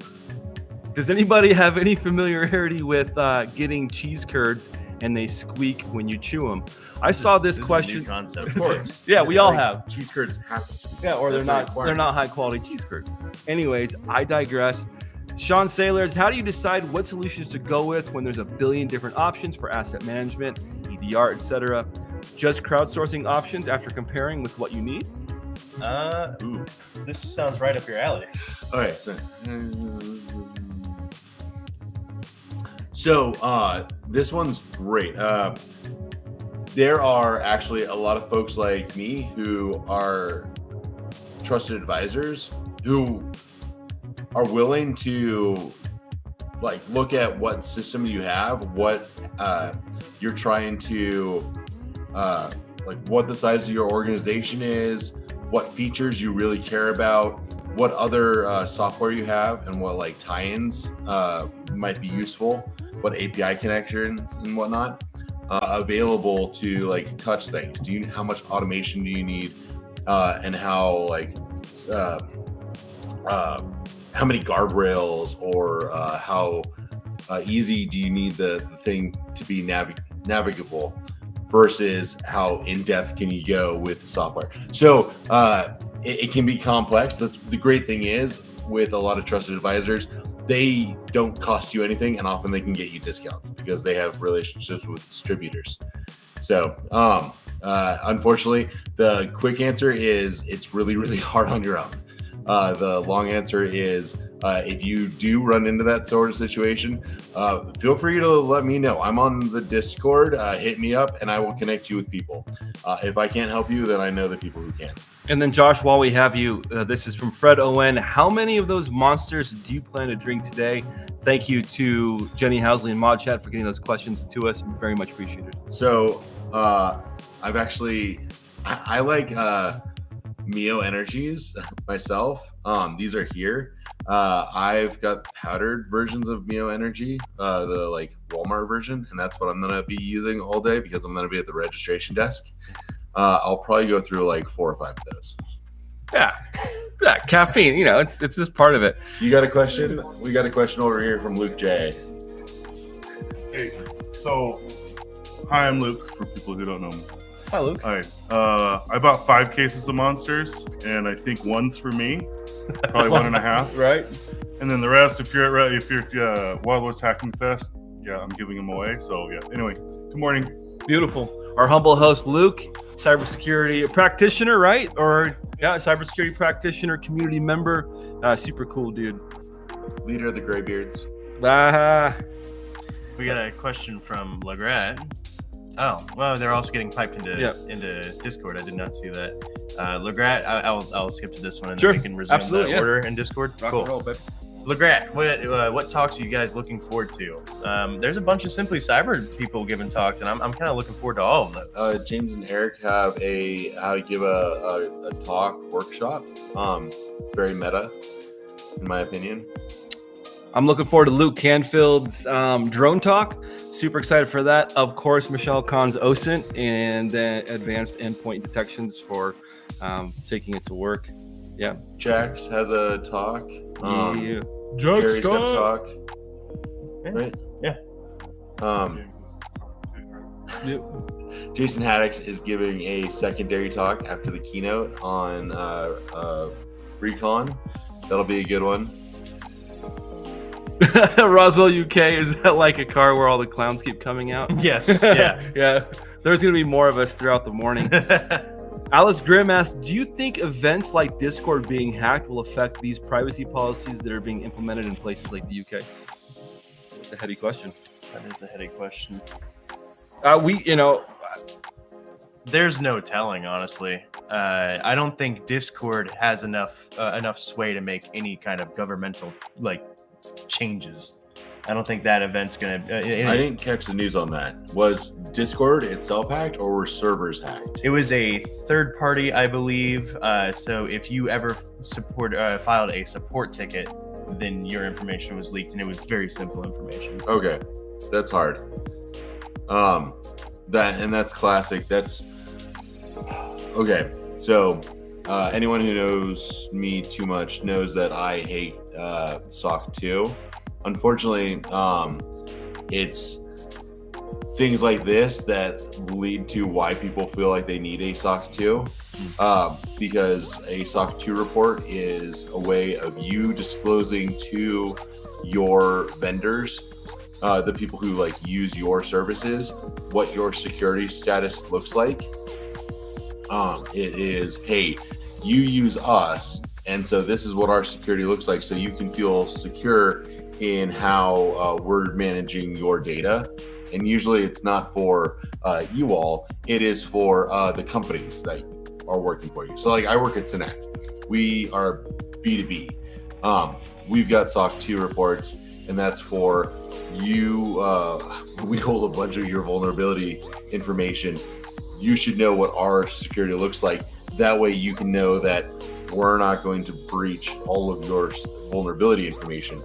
Does anybody have any familiarity with getting cheese curds and they squeak when you chew them? I saw this question. Is a new concept. Of course. Yeah, we all have. Cheese curds have to squeak. Yeah, or they're not high quality cheese curds. Anyways, I digress. Sean Sailors, how do you decide what solutions to go with when there's a billion different options for asset management, EDR, etc.? Just crowdsourcing options after comparing with what you need? This sounds right up your alley. All right. So this one's great. There are actually a lot of folks like me who are trusted advisors who are willing to look at what system you have, what you're trying to what the size of your organization is, what features you really care about, what other software you have, and what tie-ins might be useful, what API connections and whatnot available to touch things. How much automation do you need? and how how many guardrails or how easy do you need the thing to be navigable versus how in-depth can you go with the software. So it can be complex. The great thing is with a lot of trusted advisors, they don't cost you anything, and often they can get you discounts because they have relationships with distributors. So unfortunately, the quick answer is it's really, really hard on your own. The long answer is if you do run into that sort of situation, feel free to let me know. I'm on the Discord. Hit me up and I will connect you with people. If I can't help you, then I know the people who can. And then Josh, while we have you, this is from Fred Owen. How many of those monsters do you plan to drink today? Thank you to Jenny Housley and Mod Chat for getting those questions to us. Very much appreciated. So I've actually, I like Mio Energies myself. These are here. I've got powdered versions of Mio Energy, the like Walmart version, and that's what I'm gonna be using all day because I'm gonna be at the registration desk. I'll probably go through like 4 or 5 of those. Yeah, caffeine. You know, it's just part of it. You got a question? We got a question over here from Luke J. Hey, so hi, I'm Luke. For people who don't know me. Hi, Luke. Hi. I bought 5 cases of monsters, and I think one's for me. Probably 1.5. Right. And then the rest, if you're at Wild West Hacking Fest, yeah, I'm giving them away. So yeah. Anyway, good morning. Beautiful. Our humble host, Luke, cybersecurity practitioner, right? Or yeah, cybersecurity practitioner, community member. Super cool dude. Leader of the Graybeards. We got a question from Legrat. Oh, well, they're also getting piped into Discord. I did not see that. Legrat, I'll skip to this one and Sure. then we can resume the order in Discord. Rock and roll, baby. Legrat, what talks are you guys looking forward to? There's a bunch of Simply Cyber people giving talks, and I'm kind of looking forward to all of those. James and Eric have a how to give a talk workshop. Very meta, in my opinion. I'm looking forward to Luke Canfield's drone talk. Super excited for that. Of course, Michelle Kahn's OSINT and advanced endpoint detections for taking it to work. Yeah. Jax has a talk. Yeah. Jerry's got a talk. Yeah. Right? Yeah. Jason Haddix is giving a secondary talk after the keynote on Recon. That'll be a good one. Roswell, UK, is that like a car where all the clowns keep coming out? Yes. Yeah. Yeah. There's going to be more of us throughout the morning. Alice Grimm asked, do you think events like Discord being hacked will affect these privacy policies that are being implemented in places like the UK? It's a heady question. That is a heady question. There's There's no telling, honestly. I don't think Discord has enough sway to make any kind of governmental changes. I don't think that event's gonna. I didn't catch the news on that. Was Discord itself hacked, or were servers hacked? It was a third party, I believe. So if you ever filed a support ticket, then your information was leaked, and it was very simple information. Okay, that's hard. That's classic. That's okay. So anyone who knows me too much knows that I hate SOC 2. Unfortunately, it's things like this that lead to why people feel like they need a SOC 2, because a SOC 2 report is a way of you disclosing to your vendors, the people who use your services, what your security status looks like. It is, hey, you use us, and so this is what our security looks like, so you can feel secure in how we're managing your data. And usually it's not for you all, it is for the companies that are working for you. So I work at Synac. We are B2B. We've got SOC 2 reports, and that's for you. We hold a bunch of your vulnerability information. You should know what our security looks like. That way you can know that we're not going to breach all of your vulnerability information.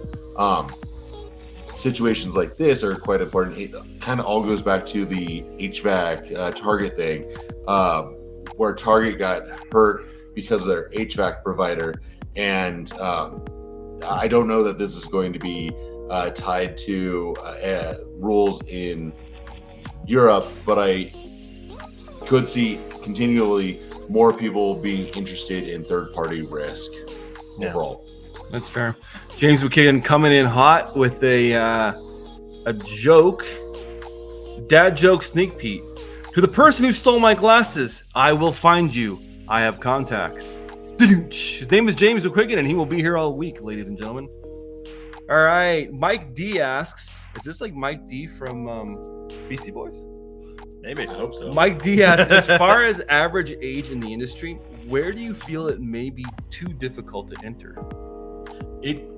Situations like this are quite important. It kind of all goes back to the HVAC Target thing, where Target got hurt because of their HVAC provider. And I don't know that this is going to be tied to rules in Europe, but I could see continually more people being interested in third-party risk overall. That's fair. James McKagan coming in hot with a joke. Dad joke sneak peek. To the person who stole my glasses, I will find you. I have contacts. His name is James McKagan, and he will be here all week, ladies and gentlemen. All right. Mike D asks, is this like Mike D from Beastie Boys? Maybe. I hope so. Mike D asks, as far as average age in the industry, where do you feel it may be too difficult to enter? It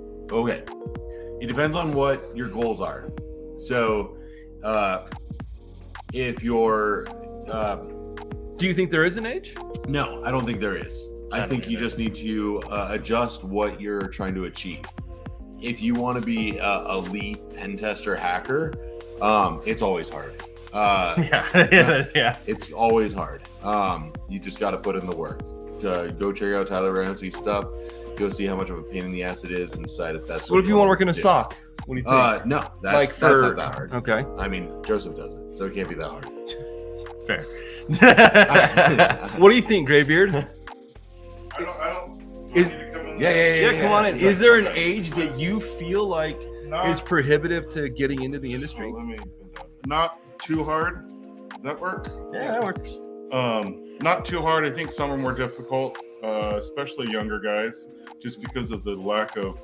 depends on what your goals are. So, if you're, Do you think there is an age? no, I don't think there is. I think you just need to adjust what you're trying to achieve. If you want to be a lead pen tester hacker, it's always hard. Yeah. It's always hard. You just got to put in the work. Go check out Tyler Ramsey's stuff. Go see how much of a pain in the ass it is, and decide if that's. What if you want to work in a do. SOC? What do you think? No, that's Like that's for- not that hard. Okay. I mean, Joseph does it, so it can't be that hard. Fair. What do you think, Graybeard? I don't. Is- need to come in Yeah, there? yeah, Yeah, come on in. Is there an age that you feel like Not, is prohibitive to getting into the industry? not too hard. Does that work? Yeah, that works. Not too hard. I think some are more difficult, especially younger guys, just because of the lack of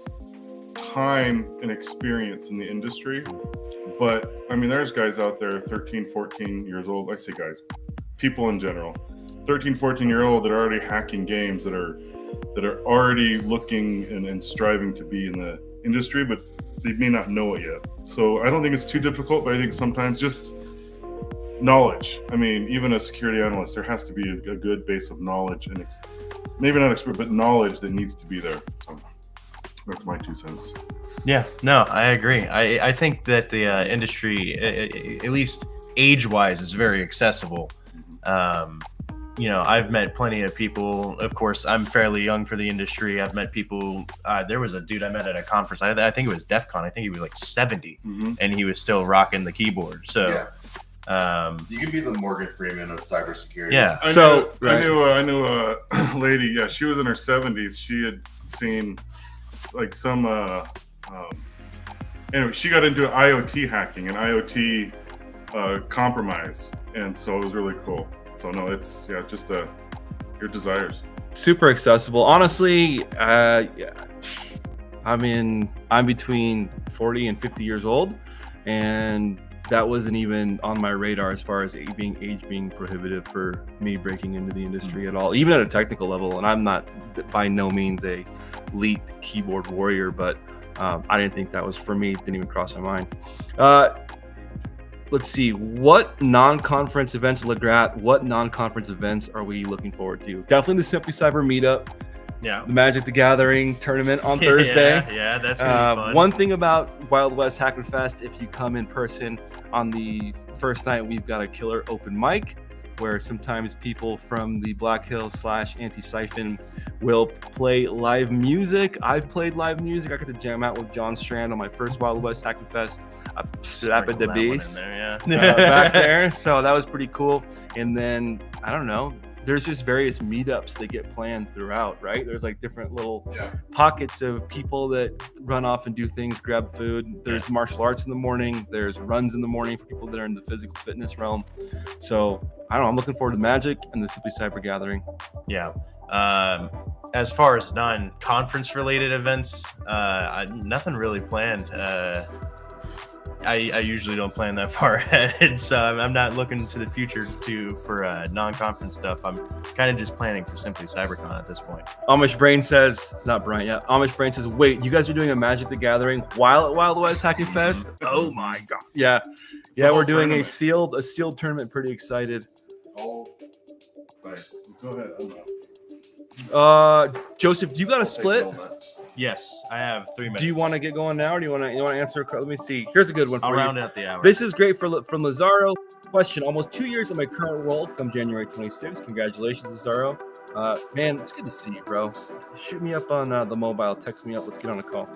time and experience in the industry. But I mean, there's guys out there 13, 14 years old. I say guys, people in general, 13, 14-year-old that are already hacking games, that are already looking and striving to be in the industry, but they may not know it yet. So I don't think it's too difficult, but I think sometimes just knowledge. I mean, even a security analyst, there has to be a good base of knowledge and maybe not expert, but knowledge that needs to be there. So that's my 2 cents. Yeah, no, I agree. I think that the industry, at least age-wise, is very accessible. I've met plenty of people. Of course, I'm fairly young for the industry. I've met people. There was a dude I met at a conference. I think it was DEF CON. I think he was like 70, and he was still rocking the keyboard. So, you can be the Morgan Freeman of cybersecurity. yeah. I knew a lady. Yeah, she was in her 70s. She had seen like some. Anyway, she got into IoT hacking and IoT compromise, and so it was really cool. So no, it's just your desires. Super accessible. Honestly, I'm between 40 and 50 years old, and that wasn't even on my radar as far as age being prohibitive for me breaking into the industry at all, even at a technical level. And I'm not by no means a elite keyboard warrior, but I didn't think that was for me. It didn't even cross my mind. Let's see. What non-conference events, Legrat, what non-conference events are we looking forward to? Definitely the Simply Cyber meetup. Yeah. The Magic the Gathering tournament on Thursday. Yeah, that's gonna be fun. One thing about Wild West Hack and Fest, if you come in person on the first night, we've got a killer open mic where sometimes people from the Black Hills / Anti-Siphon will play live music. I've played live music. I got to jam out with John Strand on my first Wild West Hack and Fest. I slapped the bass back there. So that was pretty cool. And then, I don't know, there's just various meetups that get planned throughout, right? There's like different little pockets of people that run off and do things, grab food. There's martial arts in the morning. There's runs in the morning for people that are in the physical fitness realm. So I don't know. I'm looking forward to Magic and the Simply Cyber Gathering. Yeah. As far as non-conference related events, nothing really planned. I usually don't plan that far ahead, so I'm not looking to the future for non-conference stuff. I'm kind of just planning for Simply CyberCon at this point. Amish Brain says, not Brian, yeah. Amish Brain says, wait, you guys are doing a Magic the Gathering while at Wild West Hacking Fest? Oh my god. Yeah. Yeah, we're doing a sealed tournament. Pretty excited. Oh, right. Go ahead. Joseph, do you got a split? Yes, I have 3 minutes. Do you want to get going now, or do you want to answer? Let me see. Here's a good one for I'll you. round out the hour. This is great from Lazaro. Question: almost 2 years in my current role. Come January 26th. Congratulations, Lazaro. Man, it's good to see you, bro. Shoot me up on the mobile. Text me up. Let's get on a call.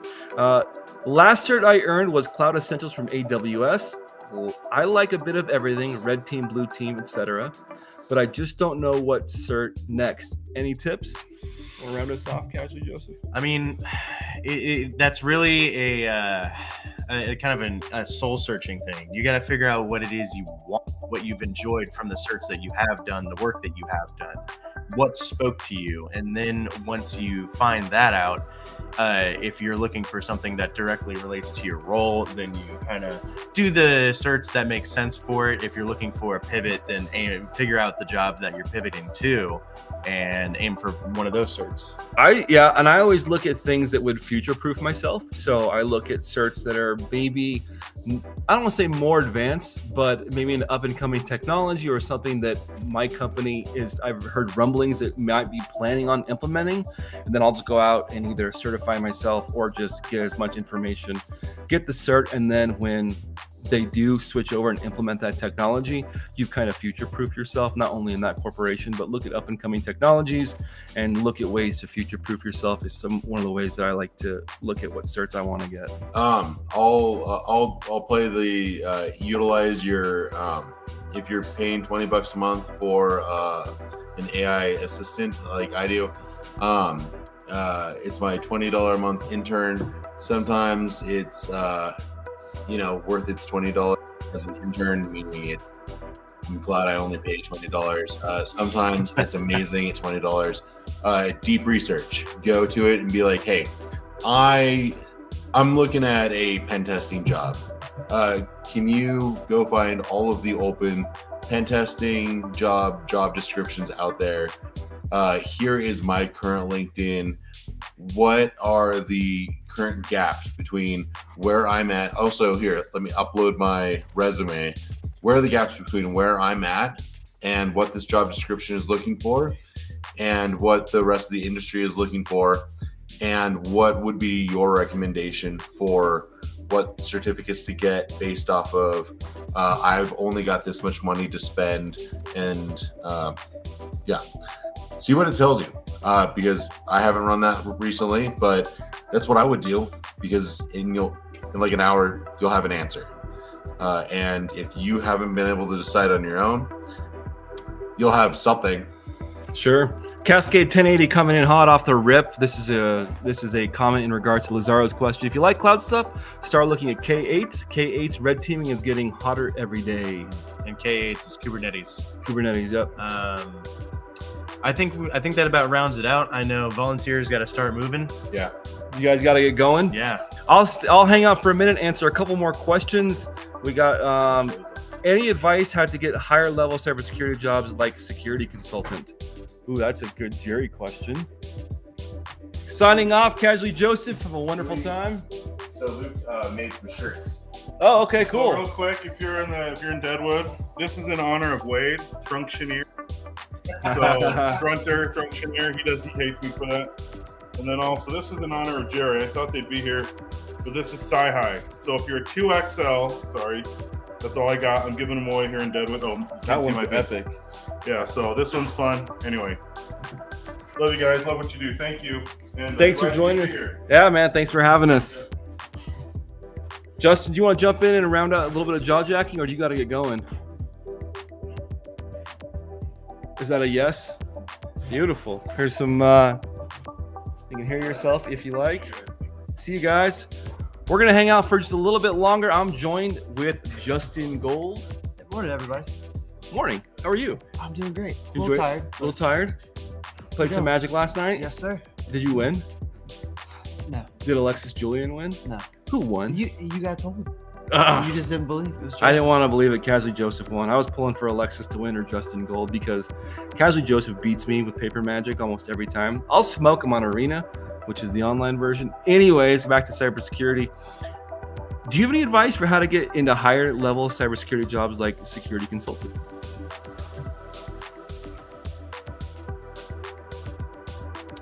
Last cert I earned was Cloud Essentials from AWS. Well, I like a bit of everything, red team, blue team, etc. But I just don't know what cert next. Any tips? Wanna round us off, casually, Joseph? I mean, that's really a kind of a soul searching thing. You got to figure out what it is you want, what you've enjoyed from the certs that you have done, the work that you have done, what spoke to you. And then once you find that out, if you're looking for something that directly relates to your role, then you kind of do the certs that make sense for it. If you're looking for a pivot, then figure out the job that you're pivoting to and aim for one of those certs. And I always look at things that would future-proof myself. So I look at certs that are maybe, I don't want to say more advanced, but maybe an up-and-coming technology or something that my company I've heard rumblings that might be planning on implementing. And then I'll just go out and either certify myself or just get as much information, get the cert, and then when they do switch over and implement that technology, you kind of future-proof yourself, not only in that corporation, but look at up-and-coming technologies and look at ways to future-proof yourself is one of the ways that I like to look at what certs I want to get. I'll play the utilize your if you're paying $20 a month for an AI assistant like I do. It's my $20 a month intern. Sometimes it's worth its $20 as an intern, meaning I'm glad I only pay $20. Sometimes it's amazing. It's $20. Deep research. Go to it and be like, hey, I'm looking at a pen testing job. Can you go find all of the open pen testing job descriptions out there? Here is my current LinkedIn. What are the current gaps between where I'm at? Also, here, let me upload my resume. Where are the gaps between where I'm at and what this job description is looking for and what the rest of the industry is looking for? And what would be your recommendation for what certificates to get based off of I've only got this much money to spend, and see what it tells you, because I haven't run that recently, but that's what I would do, because in like an hour you'll have an answer, and if you haven't been able to decide on your own, you'll have something. Sure. Cascade 1080 coming in hot off the rip. This is a comment in regards to Lazaro's question. If you like cloud stuff, start looking at K8's. K8's red teaming is getting hotter every day. And K8 is Kubernetes. Kubernetes, yep. I think that about rounds it out. I know volunteers got to start moving. Yeah. You guys got to get going. Yeah. I'll hang out for a minute, answer a couple more questions. We got any advice how to get higher level cybersecurity jobs like security consultant? Ooh, that's a good Jerry question. Signing off, Casually Joseph. Have a wonderful time. So Luke made some shirts. Oh, okay, cool. So real quick, if you're in Deadwood, this is in honor of Wade, Trunctioneer. So Trunctioneer, he hates me for that. And then also, this is in honor of Jerry. I thought they'd be here, but this is Sci-High. So if you're a 2XL, sorry, that's all I got. I'm giving them away here in Deadwood. Oh, that one's epic. Yeah, so this one's fun. Anyway, love you guys. Love what you do. Thank you. And thanks for joining us. Yeah, man. Thanks for having us. Justin, do you want to jump in and round out a little bit of jaw jacking, or do you got to get going? Is that a yes? Beautiful. Here's some. You can hear yourself if you like. See you guys. We're gonna hang out for just a little bit longer. I'm joined with Justin Gold. Good morning, everybody. Morning. How are you? I'm doing great. A Enjoy- little tired. A little tired? Played some Magic last night? Yes, sir. Did you win? No. Did Alexis Julian win? No. Who won? You guys told me. Ugh. You just didn't believe it. Was I didn't want to believe it. Casually Joseph won. I was pulling for Alexis to win or Justin Gold because Casually Joseph beats me with Paper Magic almost every time. I'll smoke him on Arena, which is the online version. Anyways, back to cybersecurity. Do you have any advice for how to get into higher level cybersecurity jobs like security consultant?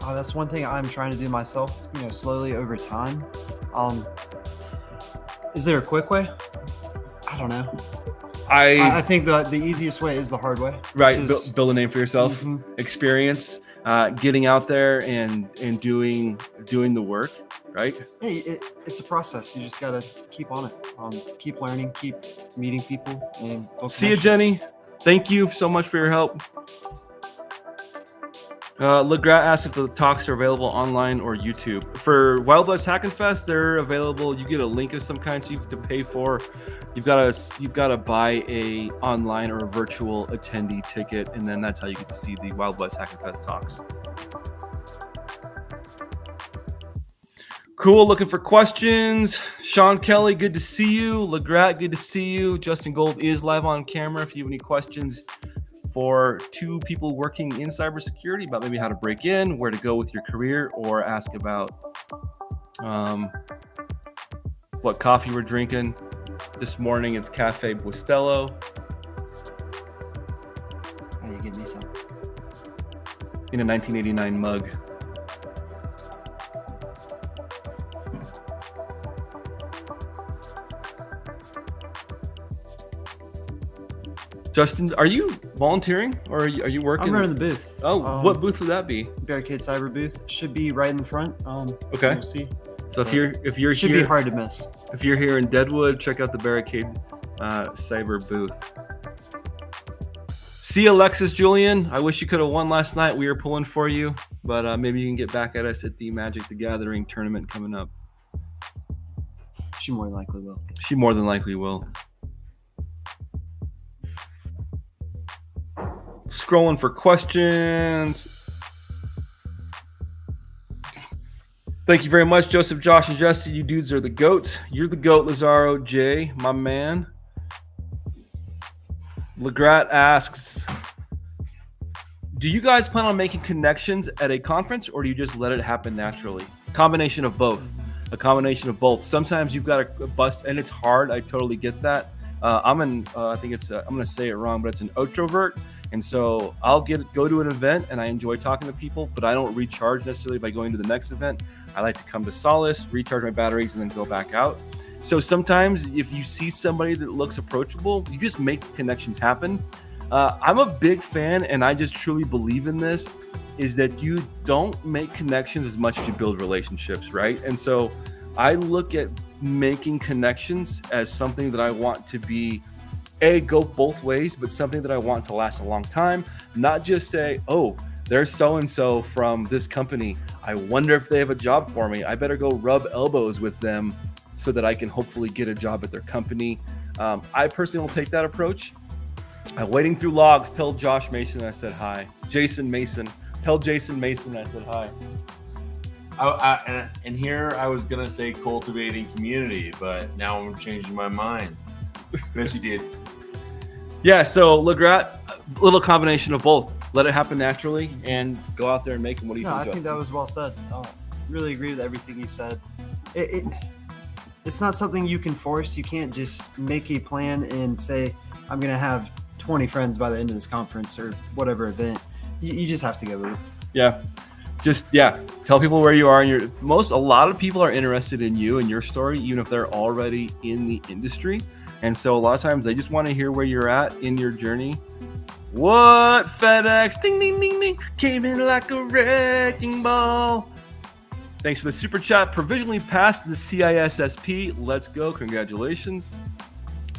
Oh, that's one thing I'm trying to do myself, slowly over time. Is there a quick way? I don't know. I think the easiest way is the hard way. Right, which is- build a name for yourself. Mhm. Experience. getting out there and doing the work, right? Hey, it's a process. You just gotta keep on it. Keep learning, keep meeting people, and build See you, connections. Jenny. Thank you so much for your help. LeGrat asked if the talks are available online or YouTube. For Wild West Hackin' Fest, they're available. You get a link of some kind, so you have to pay for. You've got to buy a online or a virtual attendee ticket, and then that's how you get to see the Wild West Hackin' Fest talks. Cool. Looking for questions. Sean Kelly, good to see you. LeGrat, good to see you. Justin Gold is live on camera. If you have any questions for two people working in cybersecurity about maybe how to break in, where to go with your career, or ask about what coffee we're drinking. This morning it's Cafe Bustelo Hey, you give me some. in a 1989 mug. Justin, are you volunteering or are you working? I'm running the booth. Oh, what booth would that be? Barricade Cyber booth should be right in the front. Okay. We'll see. So if you're Should here, be hard to miss. if you're here in Deadwood, check out the Barricade Cyber booth. See Alexis Julian. I wish you could have won last night. We were pulling for you, but maybe you can get back at us at the Magic the Gathering tournament coming up. She more than likely will. She more than likely will. Scrolling for questions. Thank you very much, Joseph, Josh, and Jesse. You dudes are the GOAT. You're the GOAT, Lazaro J, my man. LeGrat asks, do you guys plan on making connections at a conference, or do you just let it happen naturally? Combination of both. A combination of both. Sometimes you've got to bust, and it's hard. I totally get that. I think it's, I'm going to say it wrong, but it's an introvert. And so I'll go to an event and I enjoy talking to people, but I don't recharge necessarily by going to the next event. I like to come to Solace, recharge my batteries, and then go back out. So sometimes if you see somebody that looks approachable, you just make connections happen. I'm a big fan, and I just truly believe in this, is that you don't make connections as much as you build relationships, right? And so I look at making connections as something that I want to be, go both ways, but something that I want to last a long time. Not just say, oh, there's so-and-so from this company. I wonder if they have a job for me. I better go rub elbows with them so that I can hopefully get a job at their company. I personally don't take that approach. Wading through logs, tell Josh Mason I said hi. Jason Mason, tell Jason Mason I said hi. And here I was gonna say cultivating community, but now I'm changing my mind. Yes, you did. Yeah, so LeGrat, a little combination of both. Let it happen naturally and go out there and make them. What do you think, I Justin? think that was well said. Really agree with everything you said. It's not something you can force. You can't just make a plan and say, I'm going to have 20 friends by the end of this conference or whatever event. You just have to go with it. Yeah. Tell people where you are. And a lot of people are interested in you and your story, even if they're already in the industry. And so a lot of times they just want to hear where you're at in your journey. What? FedEx, ding, ding, ding, ding, came in like a wrecking ball. Thanks for the super chat. Provisionally passed the CISSP. Let's go. Congratulations.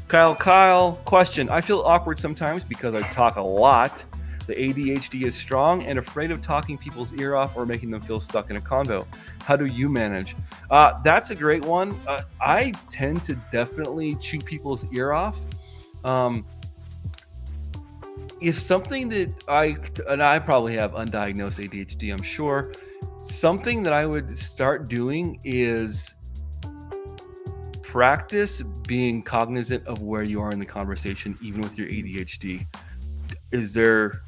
Kyle, question. I feel awkward sometimes because I talk a lot. The ADHD is strong and afraid of talking people's ear off or making them feel stuck in a convo. How do you manage? That's a great one. I tend to definitely chew people's ear off. If something that I probably have undiagnosed ADHD, I'm sure. Something that I would start doing is practice being cognizant of where you are in the conversation, even with your ADHD. Is there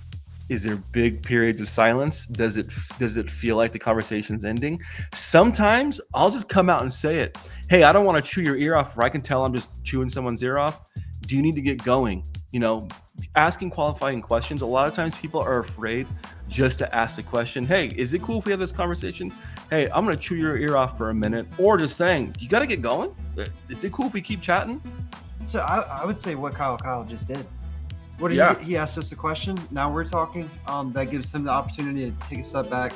big periods of silence? Does it feel like the conversation's ending? Sometimes I'll just come out and say it. Hey, I don't want to chew your ear off, or I can tell I'm just chewing someone's ear off. Do you need to get going? Asking qualifying questions. A lot of times people are afraid just to ask the question, hey, is it cool if we have this conversation? Hey, I'm going to chew your ear off for a minute. Or just saying, you got to get going? Is it cool if we keep chatting? So I would say what Kyle just did. What do Yeah. he asked us a question. Now we're talking. That gives him the opportunity to take a step back,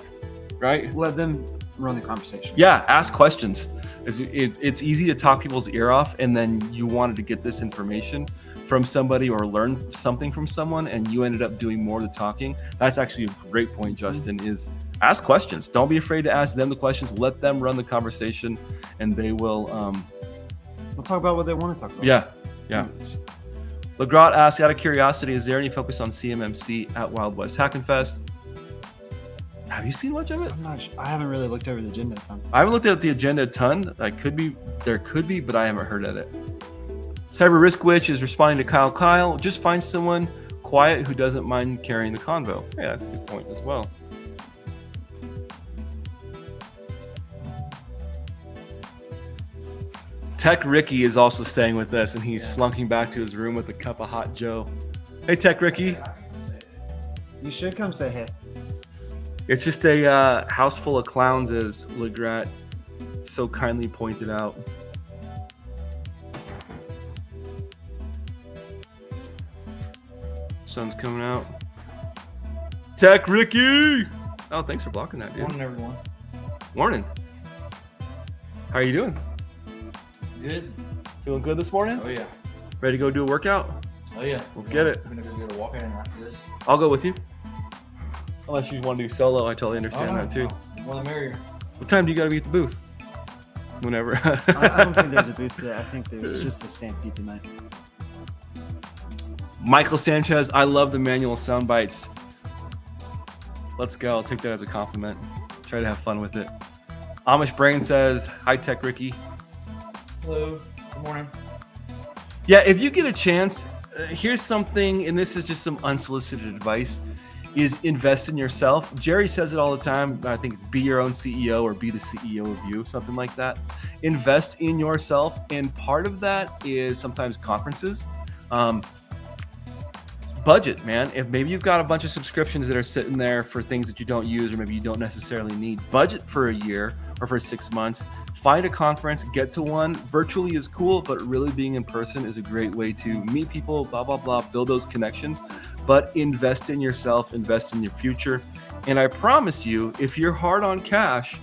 Right? let them run the conversation. Yeah, ask questions. It's easy to talk people's ear off, and then you wanted to get this information from somebody or learn something from someone, and you ended up doing more of the talking. That's actually a great point, Justin, is ask questions. Don't be afraid to ask them the questions. Let them run the conversation, and they will... They'll talk about what they want to talk about. Yeah. LeGrot asks, out of curiosity, is there any focus on CMMC at Wild West Hackin' Fest? Have you seen much of it? I'm not sure. I haven't really looked over the agenda a ton. I haven't looked at the agenda a ton. There could be, but I haven't heard of it. Cyber Risk Witch is responding to Kyle. Just find someone quiet who doesn't mind carrying the convo. Yeah, that's a good point as well. Tech Ricky is also staying with us, and he's slunking back to his room with a cup of hot Joe. Hey, Tech Ricky. You should come say hey. It's just a house full of clowns, as Legrat so kindly pointed out. Sun's coming out. Tech Ricky! Oh, thanks for blocking that, dude. Morning, everyone. Morning. How are you doing? Good. Feeling good this morning? Oh, yeah. Ready to go do a workout? Oh, yeah. Let's get it. I'm going to go get a walk in after this. I'll go with you. Unless you want to do solo, I totally understand that too. The more the merrier. What time do you got to be at the booth? Whenever. I don't think there's a booth today. I think there's just a stampede tonight. Michael Sanchez, I love the manual sound bites. Let's go. I'll take that as a compliment. Try to have fun with it. Amish Brain says, hi, Tech Ricky. Hello. Good morning. Yeah, if you get a chance, here's something, and this is just some unsolicited advice, is invest in yourself. Jerry says it all the time. I think it's be your own CEO or be the CEO of you, something like that. Invest in yourself, and part of that is sometimes conferences. Budget, man. If maybe you've got a bunch of subscriptions that are sitting there for things that you don't use or maybe you don't necessarily need, budget for a year or for 6 months. Find a conference, get to one. Virtually is cool, but really being in person is a great way to meet people, blah, blah, blah, build those connections. But invest in yourself, invest in your future. And I promise you, if you're hard on cash,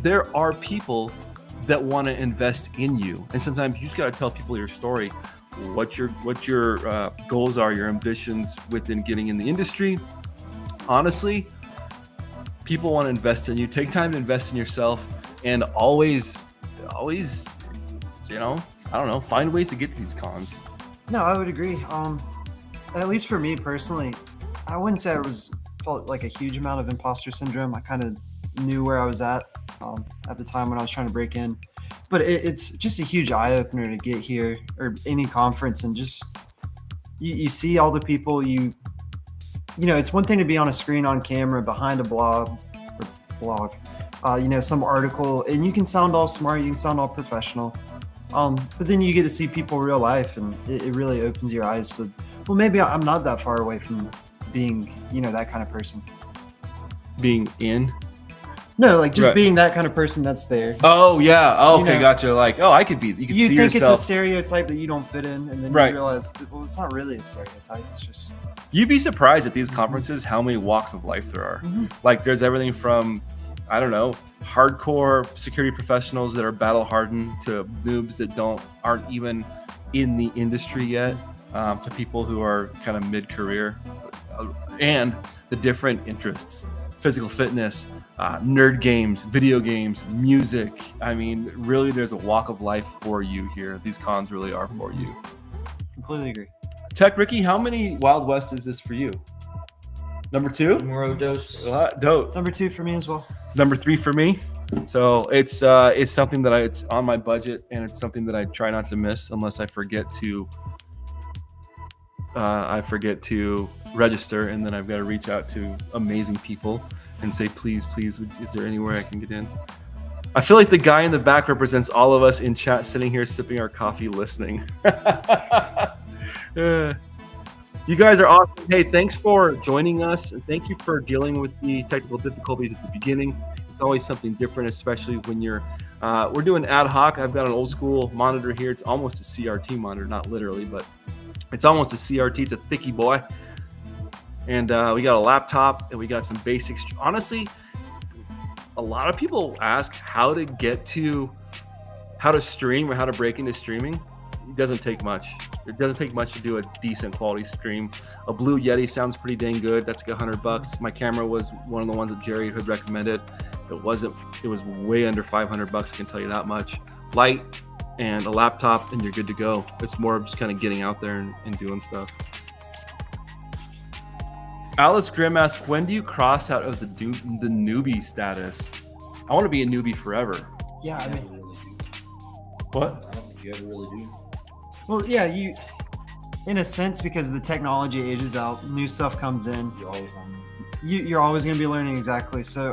there are people that want to invest in you. And sometimes you just got to tell people your story, what your goals are, your ambitions within getting in the industry. Honestly, people want to invest in you. Take time to invest in yourself, and always, find ways to get to these cons. No, I would agree. At least for me personally, I wouldn't say I felt like a huge amount of imposter syndrome. I kind of knew where I was at the time when I was trying to break in. But it's just a huge eye opener to get here or any conference and just you see all the people it's one thing to be on a screen on camera behind a blog, some article, and you can sound all smart, you can sound all professional. But then you get to see people real life, and it really opens your eyes. So, well, maybe I'm not that far away from being, that kind of person. Being in? No, like just Right. being that kind of person that's there. Oh yeah. Oh, okay, You know, gotcha. Like, I could be. You can You see think yourself. it's a stereotype that you don't fit in, and then Right. you realize, well, it's not really a stereotype. It's just You'd be surprised at these conferences how many walks of life there are. Mhm. Like, there's everything from, I don't know, hardcore security professionals that are battle hardened to noobs that aren't even in the industry yet, to people who are kind of mid-career, and the different interests, physical fitness, nerd games, video games, music. I mean, really, there's a walk of life for you here. These cons really are for you. completely agree. Tech Ricky, how many Wild West is this for you? Number 2? More dose. Dope. Number 2 for me as well. Number 3 for me. So it's something that it's on my budget, and it's something that I try not to miss unless I forget to register, and then I've got to reach out to amazing people and say, please, is there anywhere I can get in? I feel like the guy in the back represents all of us in chat, sitting here sipping our coffee, listening. You guys are awesome. Hey, thanks for joining us, and thank you for dealing with the technical difficulties at the beginning. It's always something different, especially when we're doing ad hoc. I've got an old school monitor here. It's almost a CRT monitor, not literally, but It's almost a CRT. It's a thicky boy. And we got a laptop and we got some basics. Honestly, a lot of people ask how to stream or how to break into streaming. It doesn't take much. It doesn't take much to do a decent quality stream. A Blue Yeti sounds pretty dang good. That's like $100. My camera was one of the ones that Jerry had recommended. It was way under $500. I can tell you that much. Light and a laptop and you're good to go. It's more of just kind of getting out there and doing stuff. Alice Grimm asks, when do you cross out of the newbie status? I want to be a newbie forever. Yeah, I mean, really do. What? I don't think you ever really do. well, yeah, you, in a sense, because the technology ages out, new stuff comes in. You always on. You're always going to be learning. Exactly. So,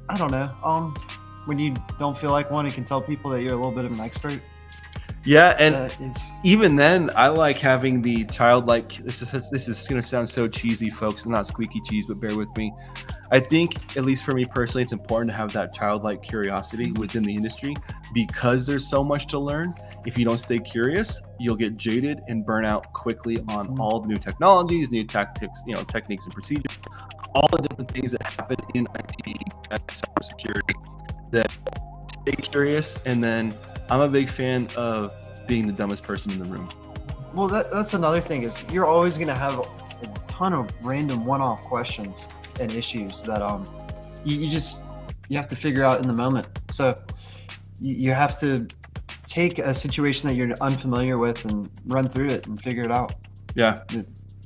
I don't know. When you don't feel like one, you can tell people that you're a little bit of an expert. Yeah, and It's even then, I like having the childlike. This is going to sound so cheesy, folks. I'm not squeaky cheese, but bear with me. I think, at least for me personally, it's important to have that childlike curiosity within the industry because there's so much to learn. If you don't stay curious, you'll get jaded and burn out quickly on all the new technologies, new tactics, techniques and procedures, all the different things that happen in IT and cybersecurity. That stay curious, and then I'm a big fan of being the dumbest person in the room. well, that's another thing is you're always going to have a ton of random one-off questions and issues that you have to figure out in the moment. So you have to take a situation that you're unfamiliar with and run through it and figure it out. Yeah,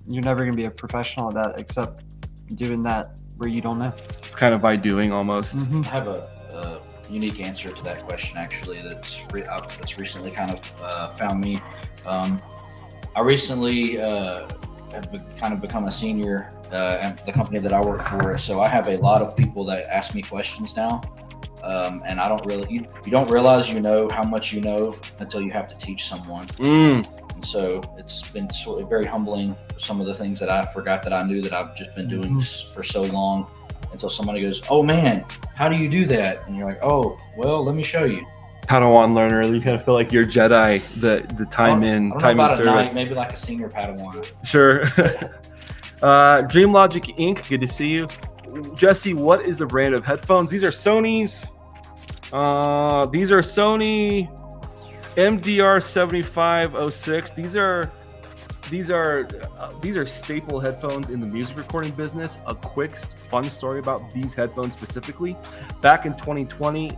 You're never going to be a professional at that except doing that where you don't know. kind of by doing almost. Mm-hmm. I have a unique answer to that question, actually, that's recently kind of found me. I recently have kind of become a senior at the company that I work for, so I have a lot of people that ask me questions now, and I don't really, you don't realize how much you know until you have to teach someone. And so it's been sort of very humbling, some of the things that I forgot that I knew that I've just been doing for so long, until somebody goes, "Oh man, how do you do that?" And you're like, "Oh, well, let me show you." Padawan learner, you kind of feel like you're Jedi, the time in I don't know time in about a service. knight, maybe like a senior Padawan. Sure. Dream Logic Inc. Good to see you, Jesse. What is the brand of headphones? These are Sony's. These are Sony MDR 7506. These are staple headphones in the music recording business. A quick fun story about these headphones specifically. Back in 2020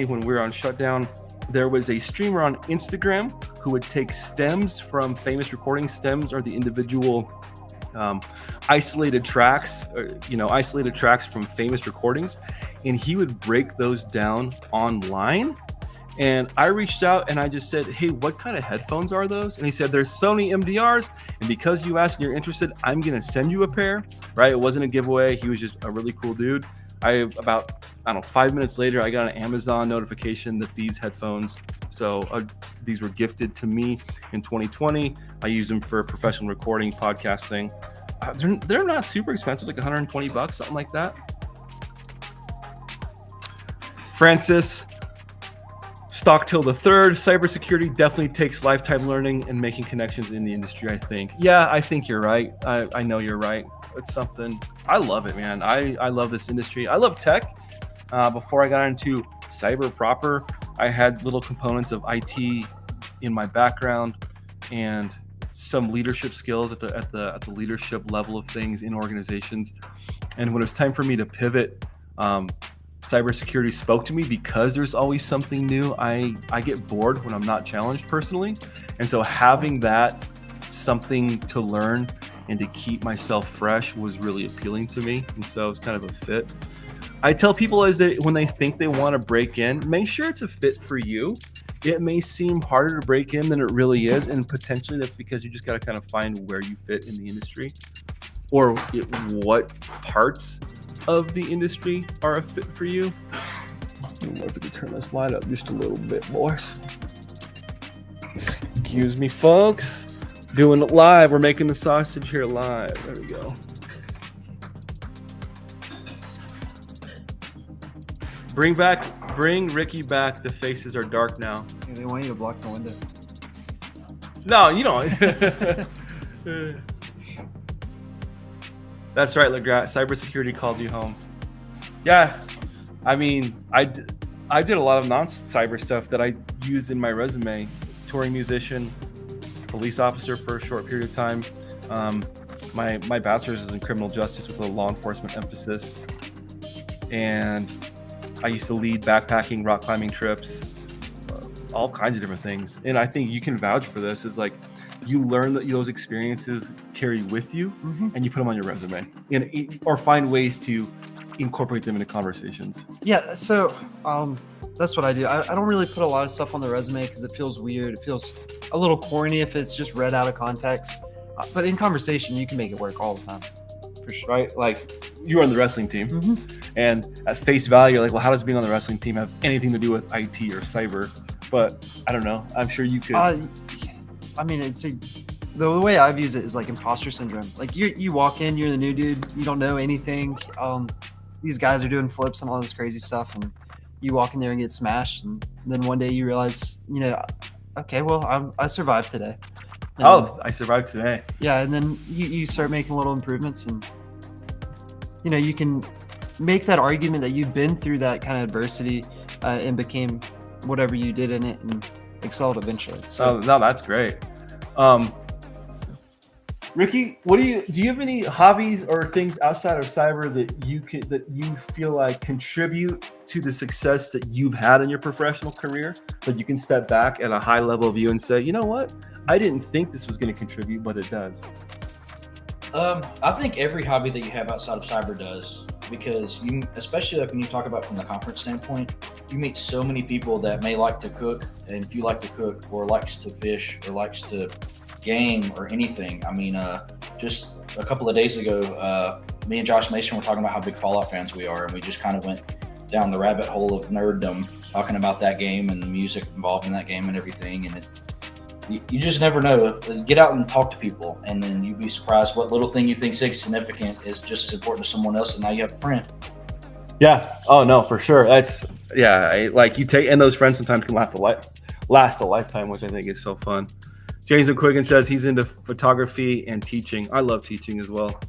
when we were on shutdown, there was a streamer on Instagram who would take stems from famous recordings. Stems are the individual isolated tracks from famous recordings, and he would break those down online. And I reached out and I just said, "Hey, what kind of headphones are those?" And he said, "They're Sony MDRs. And because you asked and you're interested, I'm going to send you a pair." Right? It wasn't a giveaway. He was just a really cool dude. About 5 minutes later, I got an Amazon notification that these headphones, these were gifted to me in 2020. I use them for professional recording, podcasting. They're not super expensive, like $120, something like that. Francis Stocktill III, cybersecurity definitely takes lifetime learning and making connections in the industry, I think. Yeah, I think you're right. I know you're right. It's something, I love it, man. I love this industry. I love tech. Before I got into cyber proper, I had little components of IT in my background and some leadership skills at the leadership level of things in organizations. And when it was time for me to pivot, cybersecurity spoke to me because there's always something new. I get bored when I'm not challenged personally. And so having that something to learn and to keep myself fresh was really appealing to me. And so it's kind of a fit. I tell people is that when they think they want to break in, make sure it's a fit for you. It may seem harder to break in than it really is. And potentially that's because you just got to kind of find where you fit in the industry or what parts of the industry are a fit for you. I don't know if we can turn this light up just a little bit, boys. Excuse me, folks. Doing it live. We're making the sausage here live. There we go. Bring Ricky back. The faces are dark now. They want you to block the window. No, you don't. That's right, LeGrat. Cybersecurity called you home. Yeah, I mean, I did a lot of non-cyber stuff that I used in my resume. Touring musician, police officer for a short period of time. My bachelor's is in criminal justice with a law enforcement emphasis. And I used to lead backpacking, rock climbing trips, all kinds of different things. And I think you can vouch for this. Is like you learn that those experiences carry with you, and you put them on your resume, or find ways to incorporate them into conversations. Yeah, so that's what I do. I don't really put a lot of stuff on the resume because it feels weird. It feels a little corny if it's just read out of context. But in conversation, you can make it work all the time, for sure. Right? Like you were on the wrestling team, and at face value, like, well, how does being on the wrestling team have anything to do with IT or cyber? But I don't know. I'm sure you could. I mean, the way I've used it is like imposter syndrome. Like you walk in, you're the new dude, you don't know anything. These guys are doing flips and all this crazy stuff, and you walk in there and get smashed, and then one day you realize, okay, well, I survived today. And, I survived today. Yeah, and then you start making little improvements, and you can make that argument that you've been through that kind of adversity and became whatever you did in it and excelled eventually. So no, that's great. Ricky, do you have any hobbies or things outside of cyber that you feel like contribute to the success that you've had in your professional career, that you can step back at a high level view and say, you know what, I didn't think this was going to contribute, but it does? I think every hobby that you have outside of cyber does, because especially like when you talk about from the conference standpoint, you meet so many people that may like to cook, and if you like to cook or likes to fish or likes to game or anything. I mean, just a couple of days ago, me and Josh Mason were talking about how big Fallout fans we are, and we just kind of went down the rabbit hole of nerddom, talking about that game and the music involved in that game and everything. And you just never know. Get out and talk to people, and then you'd be surprised what little thing you think is significant is just as important to someone else, and now you have a friend. Yeah. Oh no, for sure. That's like you take, and those friends sometimes can last a lifetime, which I think is so fun. James McQuiggan says he's into photography and teaching. I love teaching as well.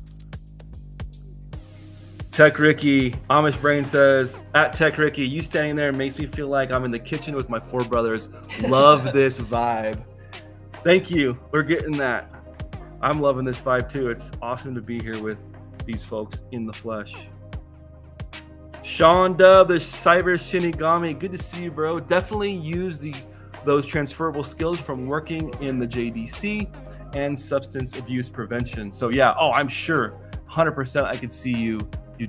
Tech Ricky, Amish Brain says, at Tech Ricky, you standing there makes me feel like I'm in the kitchen with my 4 brothers. Love this vibe. Thank you. We're getting that. I'm loving this vibe too. It's awesome to be here with these folks in the flesh. Sean Dub, the Cyber Shinigami. Good to see you, bro. Definitely use those transferable skills from working in the JDC and substance abuse prevention. So yeah, I'm sure 100% I could see you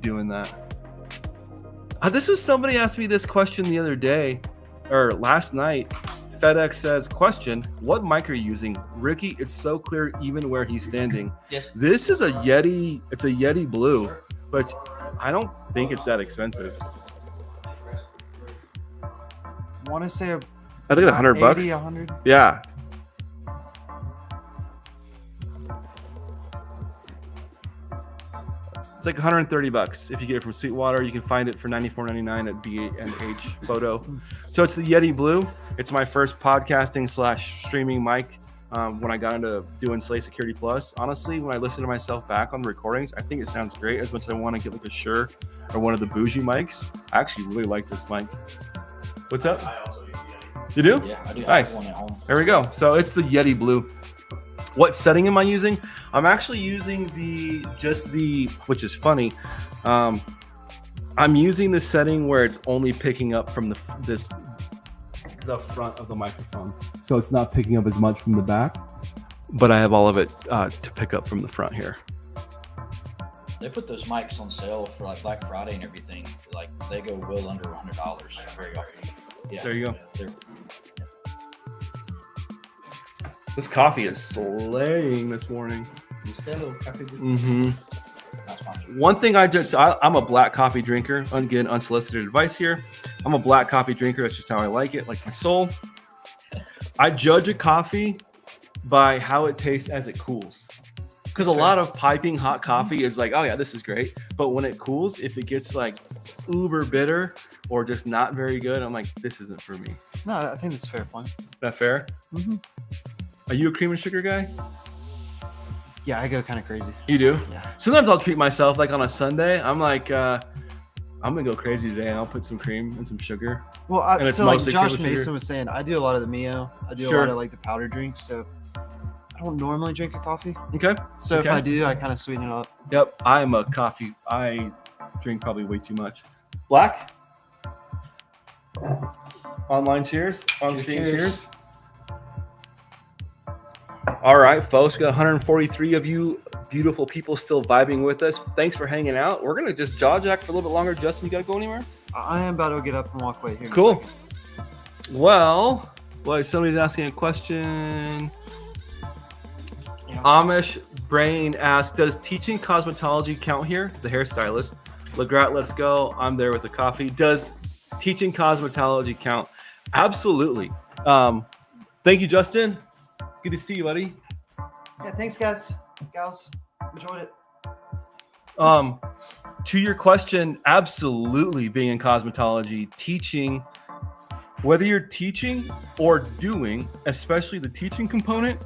doing that. This was somebody asked me this question the other day or last night. FedEx says, question, what mic are you using? Ricky, it's so clear even where he's standing. Yes. This is a Yeti, it's a Yeti Blue, but I don't think it's that expensive. I want to say I think it's $100. 100. Yeah. It's like $130 if you get it from Sweetwater. You can find it for $94.99 at B&H Photo. So it's the Yeti Blue. It's my first podcasting / streaming mic when I got into doing Slay Security Plus. Honestly, when I listen to myself back on the recordings, I think it sounds great. As much as I want to get like a Shure or one of the bougie mics, I actually really like this mic. What's up? You do? Yeah, I do. Nice. I have one at home. There we go. So it's the Yeti Blue. What setting am I using? I'm actually using which is funny. I'm using the setting where it's only picking up from the front of the microphone. So it's not picking up as much from the back, but I have all of it to pick up from the front here. They put those mics on sale for like Black Friday and everything. Like they go well under $100 very often. Yeah, there you go. They're This coffee is slaying this morning. Mm-hmm. One thing I'm a black coffee drinker. Again, unsolicited advice here. I'm a black coffee drinker. That's just how I like it, like my soul. I judge a coffee by how it tastes as it cools. Because a lot of piping hot coffee is like, oh yeah, this is great. But when it cools, if it gets like uber bitter or just not very good, I'm like, this isn't for me. No, I think that's a fair point. Is that fair? Mm-hmm. Are you a cream and sugar guy? Yeah, I go kind of crazy. You do? Yeah. Sometimes I'll treat myself like on a Sunday. I'm like, I'm gonna go crazy today. And I'll put some cream and some sugar. Well, And it's so like mostly Josh cream and Mason sugar. was saying, I do a lot of the Mio. I do a Sure. lot of like the powder drinks. So I don't normally drink a coffee. Okay. So if Okay. I do, I kind of sweeten it up. Yep. I'm a coffee. I drink probably way too much. Black. Online cheers. On screen cheers. All right, folks. We got 143 of you beautiful people still vibing with us. Thanks for hanging out. We're gonna just jaw jack for a little bit longer. Justin, you gotta go anywhere? I am about to get up and walk away here. in a Cool. second. Well, somebody's asking a question. Yeah. Amish Brain asks, does teaching cosmetology count here? The hairstylist. LeGrat, let's go. I'm there with the coffee. Does teaching cosmetology count? Absolutely. Thank you, Justin. Good to see you, buddy. Yeah, thanks, guys. Gals, enjoyed it. To your question, absolutely being in cosmetology, teaching, whether you're teaching or doing, especially the teaching component,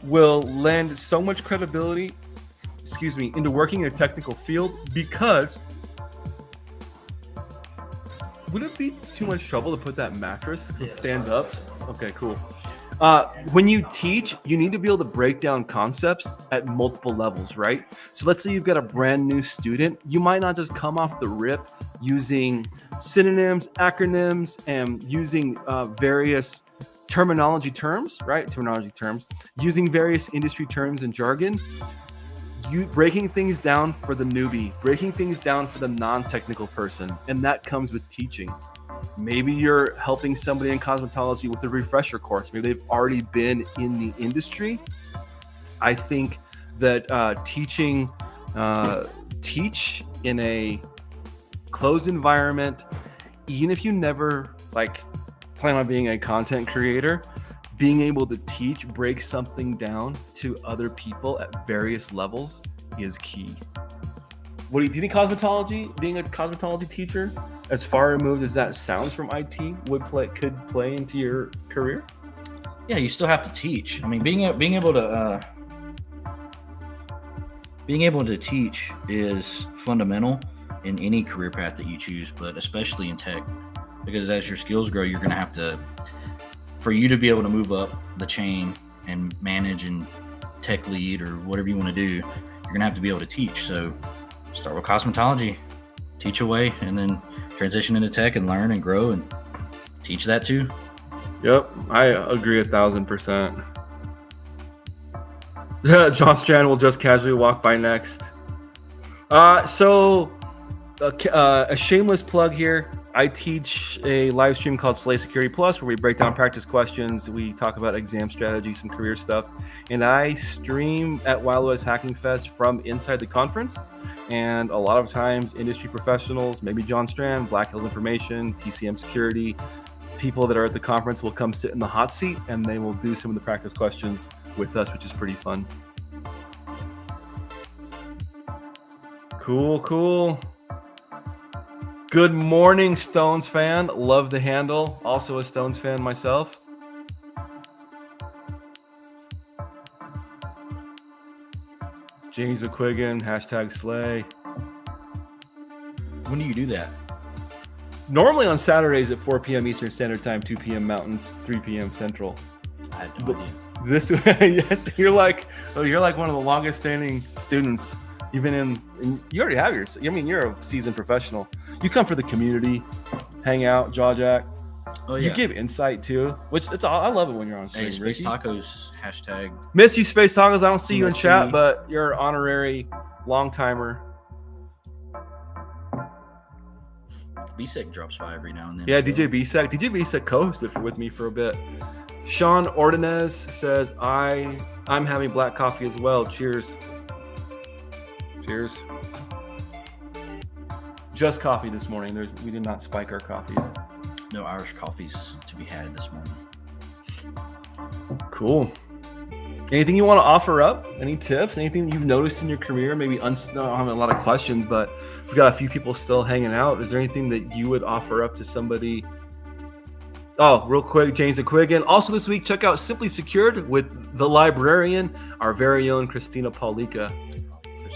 will lend so much credibility, into working in a technical field, because would it be too much trouble to put that mattress because it stands up? Okay, cool. When you teach, you need to be able to break down concepts at multiple levels, right? So let's say you've got a brand new student. You might not just come off the rip using synonyms, acronyms, and using various terminology terms, right? Using various industry terms and jargon. You breaking things down for the newbie, breaking things down for the non-technical person, and that comes with teaching. Maybe you're helping somebody in cosmetology with a refresher course. Maybe they've already been in the industry. I think that teach in a closed environment, even if you never plan on being a content creator, being able to teach, break something down to other people at various levels is key. Do you think being a cosmetology teacher, as far removed as that sounds from IT, could play into your career? Yeah, you still have to teach. I mean, being able to teach is fundamental in any career path that you choose, but especially in tech, because as your skills grow, you're going to have to, for you to be able to move up the chain and manage and tech lead or whatever you want to do, you're going to have to be able to teach. So start with cosmetology, teach away, and then transition into tech and learn and grow and teach that too. Yep, I agree 1,000%. John Strand will just casually walk by next. So a shameless plug here. I teach a live stream called Slay Security Plus, where we break down practice questions. We talk about exam strategy, some career stuff. And I stream at Wild West Hacking Fest from inside the conference. And a lot of times industry professionals, maybe John Strand, Black Hills Information, TCM Security, people that are at the conference will come sit in the hot seat and they will do some of the practice questions with us, which is pretty fun. Cool. Good morning, Stones fan. Love the handle. Also a Stones fan myself. James McQuiggan, #Slay. When do you do that? Normally on Saturdays at 4 p.m. Eastern Standard Time, 2 p.m. Mountain, 3 p.m. Central. I had no idea. This, yes, you're like one of the longest standing students. You've been in, you already have you're a seasoned professional. You come for the community, hang out, jaw jack. Oh yeah. You give insight too, which it's all, I love it when you're on stream. Hey, Space Ricky. Tacos, #. Miss you, Space Tacos. I don't see you in MSG. chat, but you're an honorary long timer. BSEC drops by every now and then. Yeah, as well. DJ BSEC co-hosted with me for a bit. Sean Ordonez says, I'm having black coffee as well. Cheers. Just coffee this morning. We did not spike our coffees. No Irish coffees to be had this morning. Cool. Anything you want to offer up? Any tips? Anything you've noticed in your career? Maybe I don't have a lot of questions, but we've got a few people still hanging out. Is there anything that you would offer up to somebody Oh, real quick, James Quigan. Also this week, check out Simply Secured with the librarian, our very own Christina Paulika.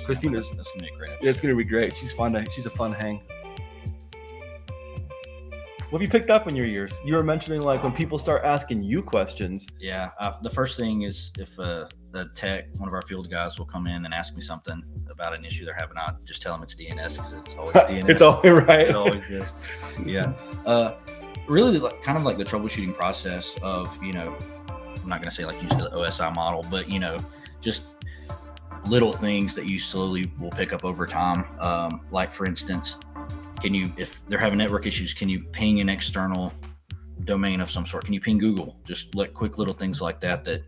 Christina's that's gonna be a great. It's gonna be great. She's a fun hang. What have you picked up in your years? You were mentioning like when people start asking you questions. Yeah, the first thing is if the tech, one of our field guys, will come in and ask me something about an issue they're having, I just tell them it's DNS because it's always DNS. It's always right. It always is. Yeah. Really, kind of like the troubleshooting process of, I'm not gonna say like use the OSI model, but just little things that you slowly will pick up over time. Like for instance, if they're having network issues, can you ping an external domain of some sort? Can you ping Google? Just quick little things like that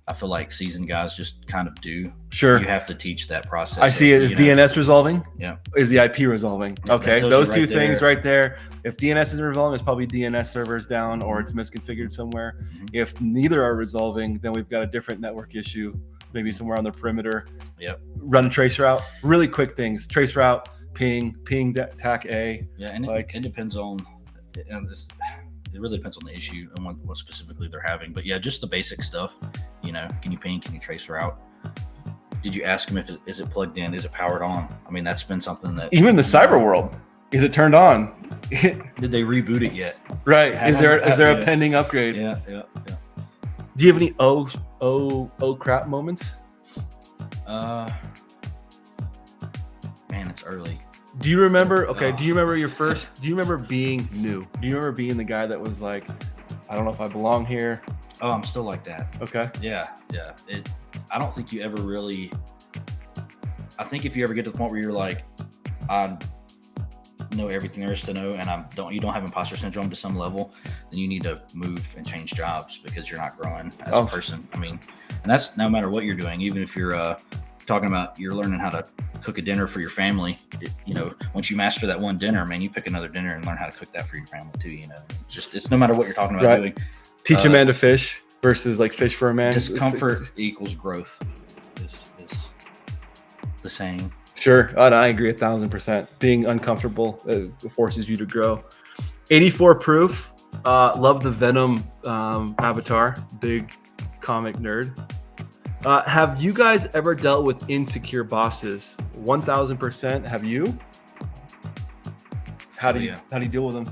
I feel like seasoned guys just kind of do. Sure. You have to teach that process. I see it. Is DNS resolving? Yeah. Is the IP resolving? Okay. tells Those you two right things there. right there. If DNS isn't resolving, it's probably DNS servers down or it's misconfigured somewhere. Mhm. If neither are resolving, then we've got a different network issue, maybe somewhere on the perimeter. Yep. Run a trace route. Really quick things. Trace route, ping TAC A. Yeah, and Like- it depends on, it really depends on the issue and what specifically they're having. But yeah, just the basic stuff. Can you ping? Can you trace route? Did you ask them is it plugged in? Is it powered on? I mean, that's been something that Even in the cyber world, is it turned on? Did they reboot it yet? Right. Is there a Yeah. pending upgrade? Yeah. Do you have any oh crap moments? Man, it's early. Do you remember? Okay. Oh. Do you remember do you remember being new? Do you remember being the guy that was like, I don't know if I belong here? Oh, I'm still like that. Okay. Yeah. I don't think you ever really. I think if you ever get to the point where you're like, I know everything there is to know, and you don't have imposter syndrome to some level, then you need to move and change jobs because you're not growing as a person. I mean, and that's no matter what you're doing. Even if you're talking about you're learning how to cook a dinner for your family, once you master that one dinner, man, you pick another dinner and learn how to cook that for your family too. It's no matter what you're talking about Right. doing. Teach a man to fish versus like fish for a man. Discomfort equals growth is the saying. Sure. I agree 1,000%. Being uncomfortable forces you to grow. 84 proof. Love the Venom avatar. Big comic nerd. Have you guys ever dealt with insecure bosses? 1,000%. Have you? How do you deal with them?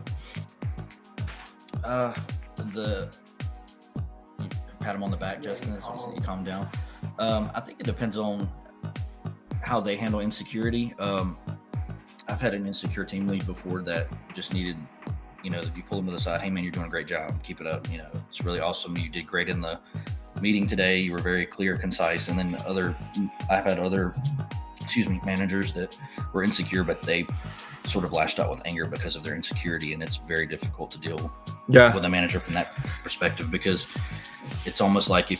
You pat him on the back, Justin. You calm down. I think it depends on how they handle insecurity. I've had an insecure team lead before that just needed, that you pull them to the side. Hey man, you're doing a great job. Keep it up. It's really awesome. You did great in the meeting today. You were very clear, concise. And then I've had other, managers that were insecure, but they sort of lashed out with anger because of their insecurity. And it's very difficult to deal with a manager from that perspective, because it's almost like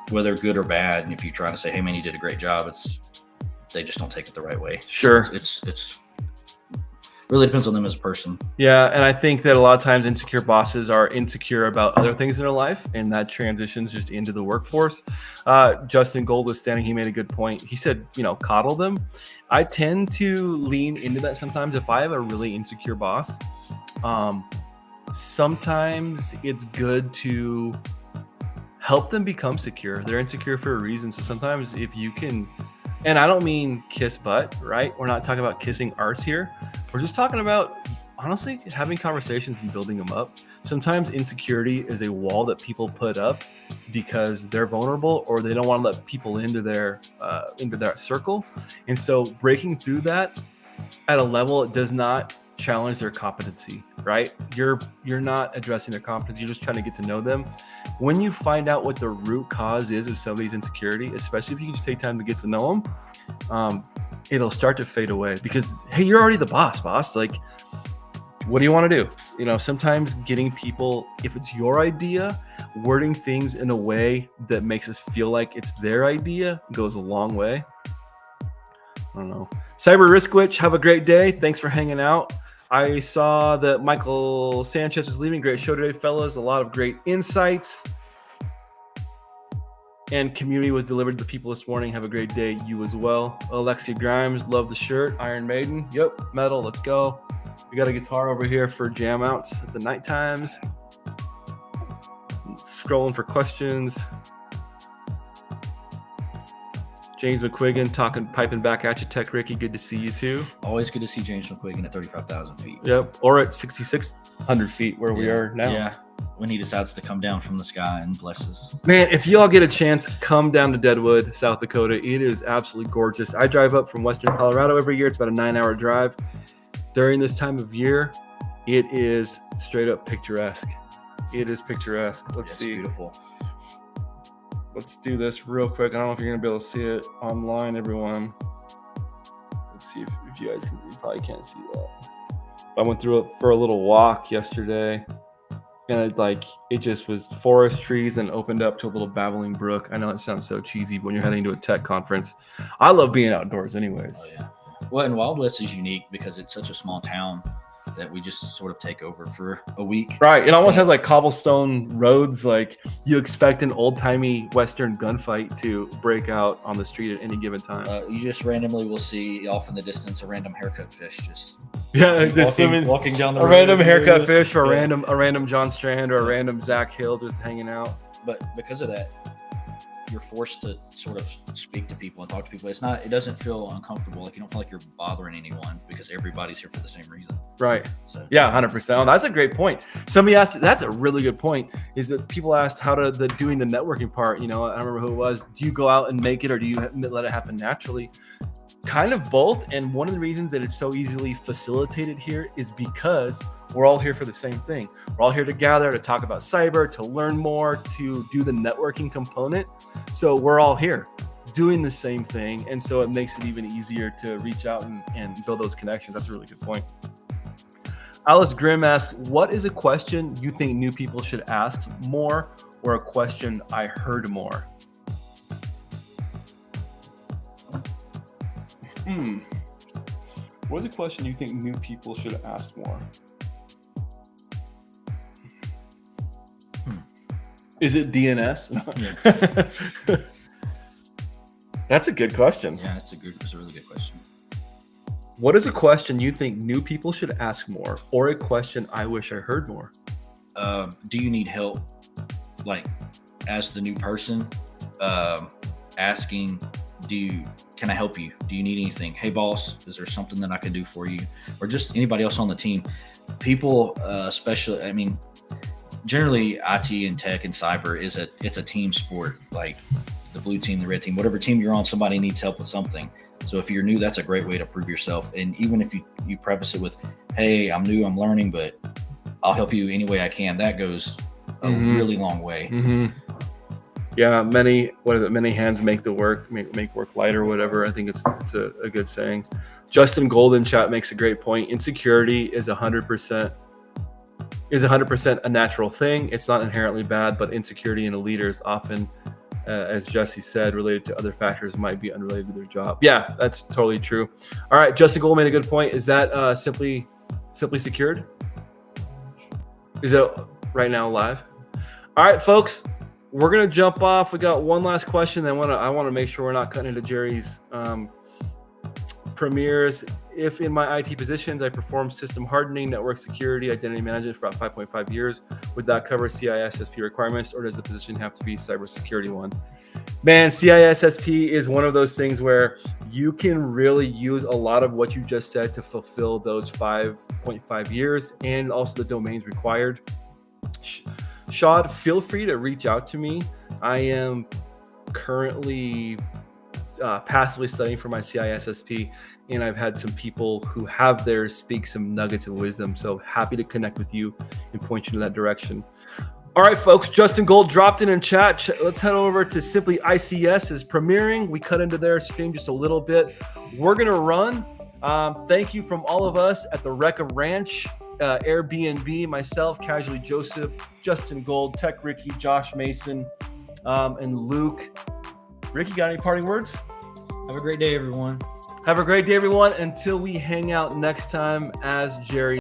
whether good or bad, and if you try to say, hey man, you did a great job, they just don't take it the right way. Sure. It's really depends on them as a person. Yeah, and I think that a lot of times insecure bosses are insecure about other things in their life, and that transitions just into the workforce. Justin Gold was standing, he made a good point. He said, coddle them. I tend to lean into that sometimes. If I have a really insecure boss, sometimes it's good to help them become secure. They're insecure for a reason. So sometimes if you can, and I don't mean kiss butt, right? We're not talking about kissing arse here. We're just talking about, honestly, having conversations and building them up. Sometimes insecurity is a wall that people put up because they're vulnerable or they don't want to let people into their circle. And so breaking through that at a level, it does not challenge their competency, right? You're not addressing their competence. You're just trying to get to know them. When you find out what the root cause is of somebody's insecurity, especially if you can just take time to get to know them, it'll start to fade away because, hey, you're already the boss. Like, what do you want to do? Sometimes getting people, if it's your idea, wording things in a way that makes us feel like it's their idea goes a long way. I don't know. Cyber Risk Witch, have a great day. Thanks for hanging out. I saw that Michael Sanchez is leaving. Great show today, fellas. A lot of great insights. And community was delivered to the people this morning. Have a great day. You as well. Alexia Grimes, love the shirt. Iron Maiden. Yep. Metal. Let's go. We got a guitar over here for jam outs at the night times. Scrolling for questions. James McQuiggan piping back at you. Tech Ricky, good to see you too. Always good to see James McQuiggan at 35,000 feet. Yep, or at 6,600 feet where we are now. Yeah, when he decides to come down from the sky and bless us. Man, if you all get a chance, come down to Deadwood, South Dakota. It is absolutely gorgeous. I drive up from Western Colorado every year. It's about a 9-hour drive. During this time of year, it is straight up picturesque. It is picturesque. Let's see. Beautiful. Let's do this real quick. I don't know if you're going to be able to see it online, everyone. Let's see if you guys can. You probably can't see that. I went through it for a little walk yesterday, and it just was forest trees and opened up to a little babbling brook. I know it sounds so cheesy when you're heading to a tech conference. I love being outdoors anyways. Oh, yeah. Well, and Wild West is unique because it's such a small town that we just sort of take over for a week. Right. It almost has like cobblestone roads. Like you expect an old-timey Western gunfight to break out on the street at any given time. You just randomly will see off in the distance a random haircut fish just walking down the road. A random haircut fish or Yeah. a random John Strand or a random Zach Hill just hanging out. But because of that, you're forced to sort of speak to people and talk to people. It doesn't feel uncomfortable. Like you don't feel like you're bothering anyone because everybody's here for the same reason. Right. So Yeah, 100%. Oh, that's a great point. Somebody asked, that's a really good point, is that people asked how to doing the networking part. You know, I don't remember who it was. Do you go out and make it or do you let it happen naturally? Kind of both. And one of the reasons that it's so easily facilitated here is because we're all here for the same thing. We're all here to gather, to talk about cyber, to learn more, to do the networking component. So we're all here doing the same thing. And so it makes it even easier to reach out and build those connections. That's a really good point. Alice Grimm asks, what is a question you think new people should ask more or a question I heard more? What is a question you think new people should ask more? Is it DNS? That's a good question. yeah, it's a really good question. What is a question you think new people should ask more or a question I wish I heard more? Do you need help? Like as the new person, asking, can I help you? Do you need anything? Hey boss, is there something that I can do for you? Or just anybody else on the team. People, especially, I mean, generally IT and tech and cyber it's a team sport. Like the blue team, the red team, whatever team you're on, somebody needs help with something. So if you're new, that's a great way to prove yourself. And even if you preface it with, hey, I'm new, I'm learning, but I'll help you any way I can. That goes a really long way. Yeah, many hands make the work, make work light or whatever. I think it's a good saying. Justin Golden chat makes a great point. Insecurity is 100% a natural thing. It's not inherently bad, but insecurity in a leader is often, as Jesse said, related to other factors, might be unrelated to their job. Yeah, that's totally true. All right, Justin Gold made a good point. Is that simply secured? Is it right now live? All right, folks, we're gonna jump off. We got one last question. I want to make sure we're not cutting into Jerry's premieres. If in my IT positions I perform system hardening, network security, identity management for about 5.5 years, would that cover CISSP requirements, or does the position have to be cybersecurity one? Man, CISSP is one of those things where you can really use a lot of what you just said to fulfill those 5.5 years and also the domains required. Shad, feel free to reach out to me. I am currently passively studying for my CISSP, and I've had some people who have theirs speak some nuggets of wisdom. So happy to connect with you and point you in that direction. All right, folks, Justin Gold dropped in chat. Let's head over to Simply ICS is premiering. We cut into their stream just a little bit. We're going to run. Thank you from all of us at the Recca Ranch, Airbnb, myself, Casually Joseph, Justin Gold, Tech Ricky, Josh Mason, and Luke. Ricky, got any parting words? Have a great day, everyone. Have a great day, everyone. Until we hang out next time, as Jerry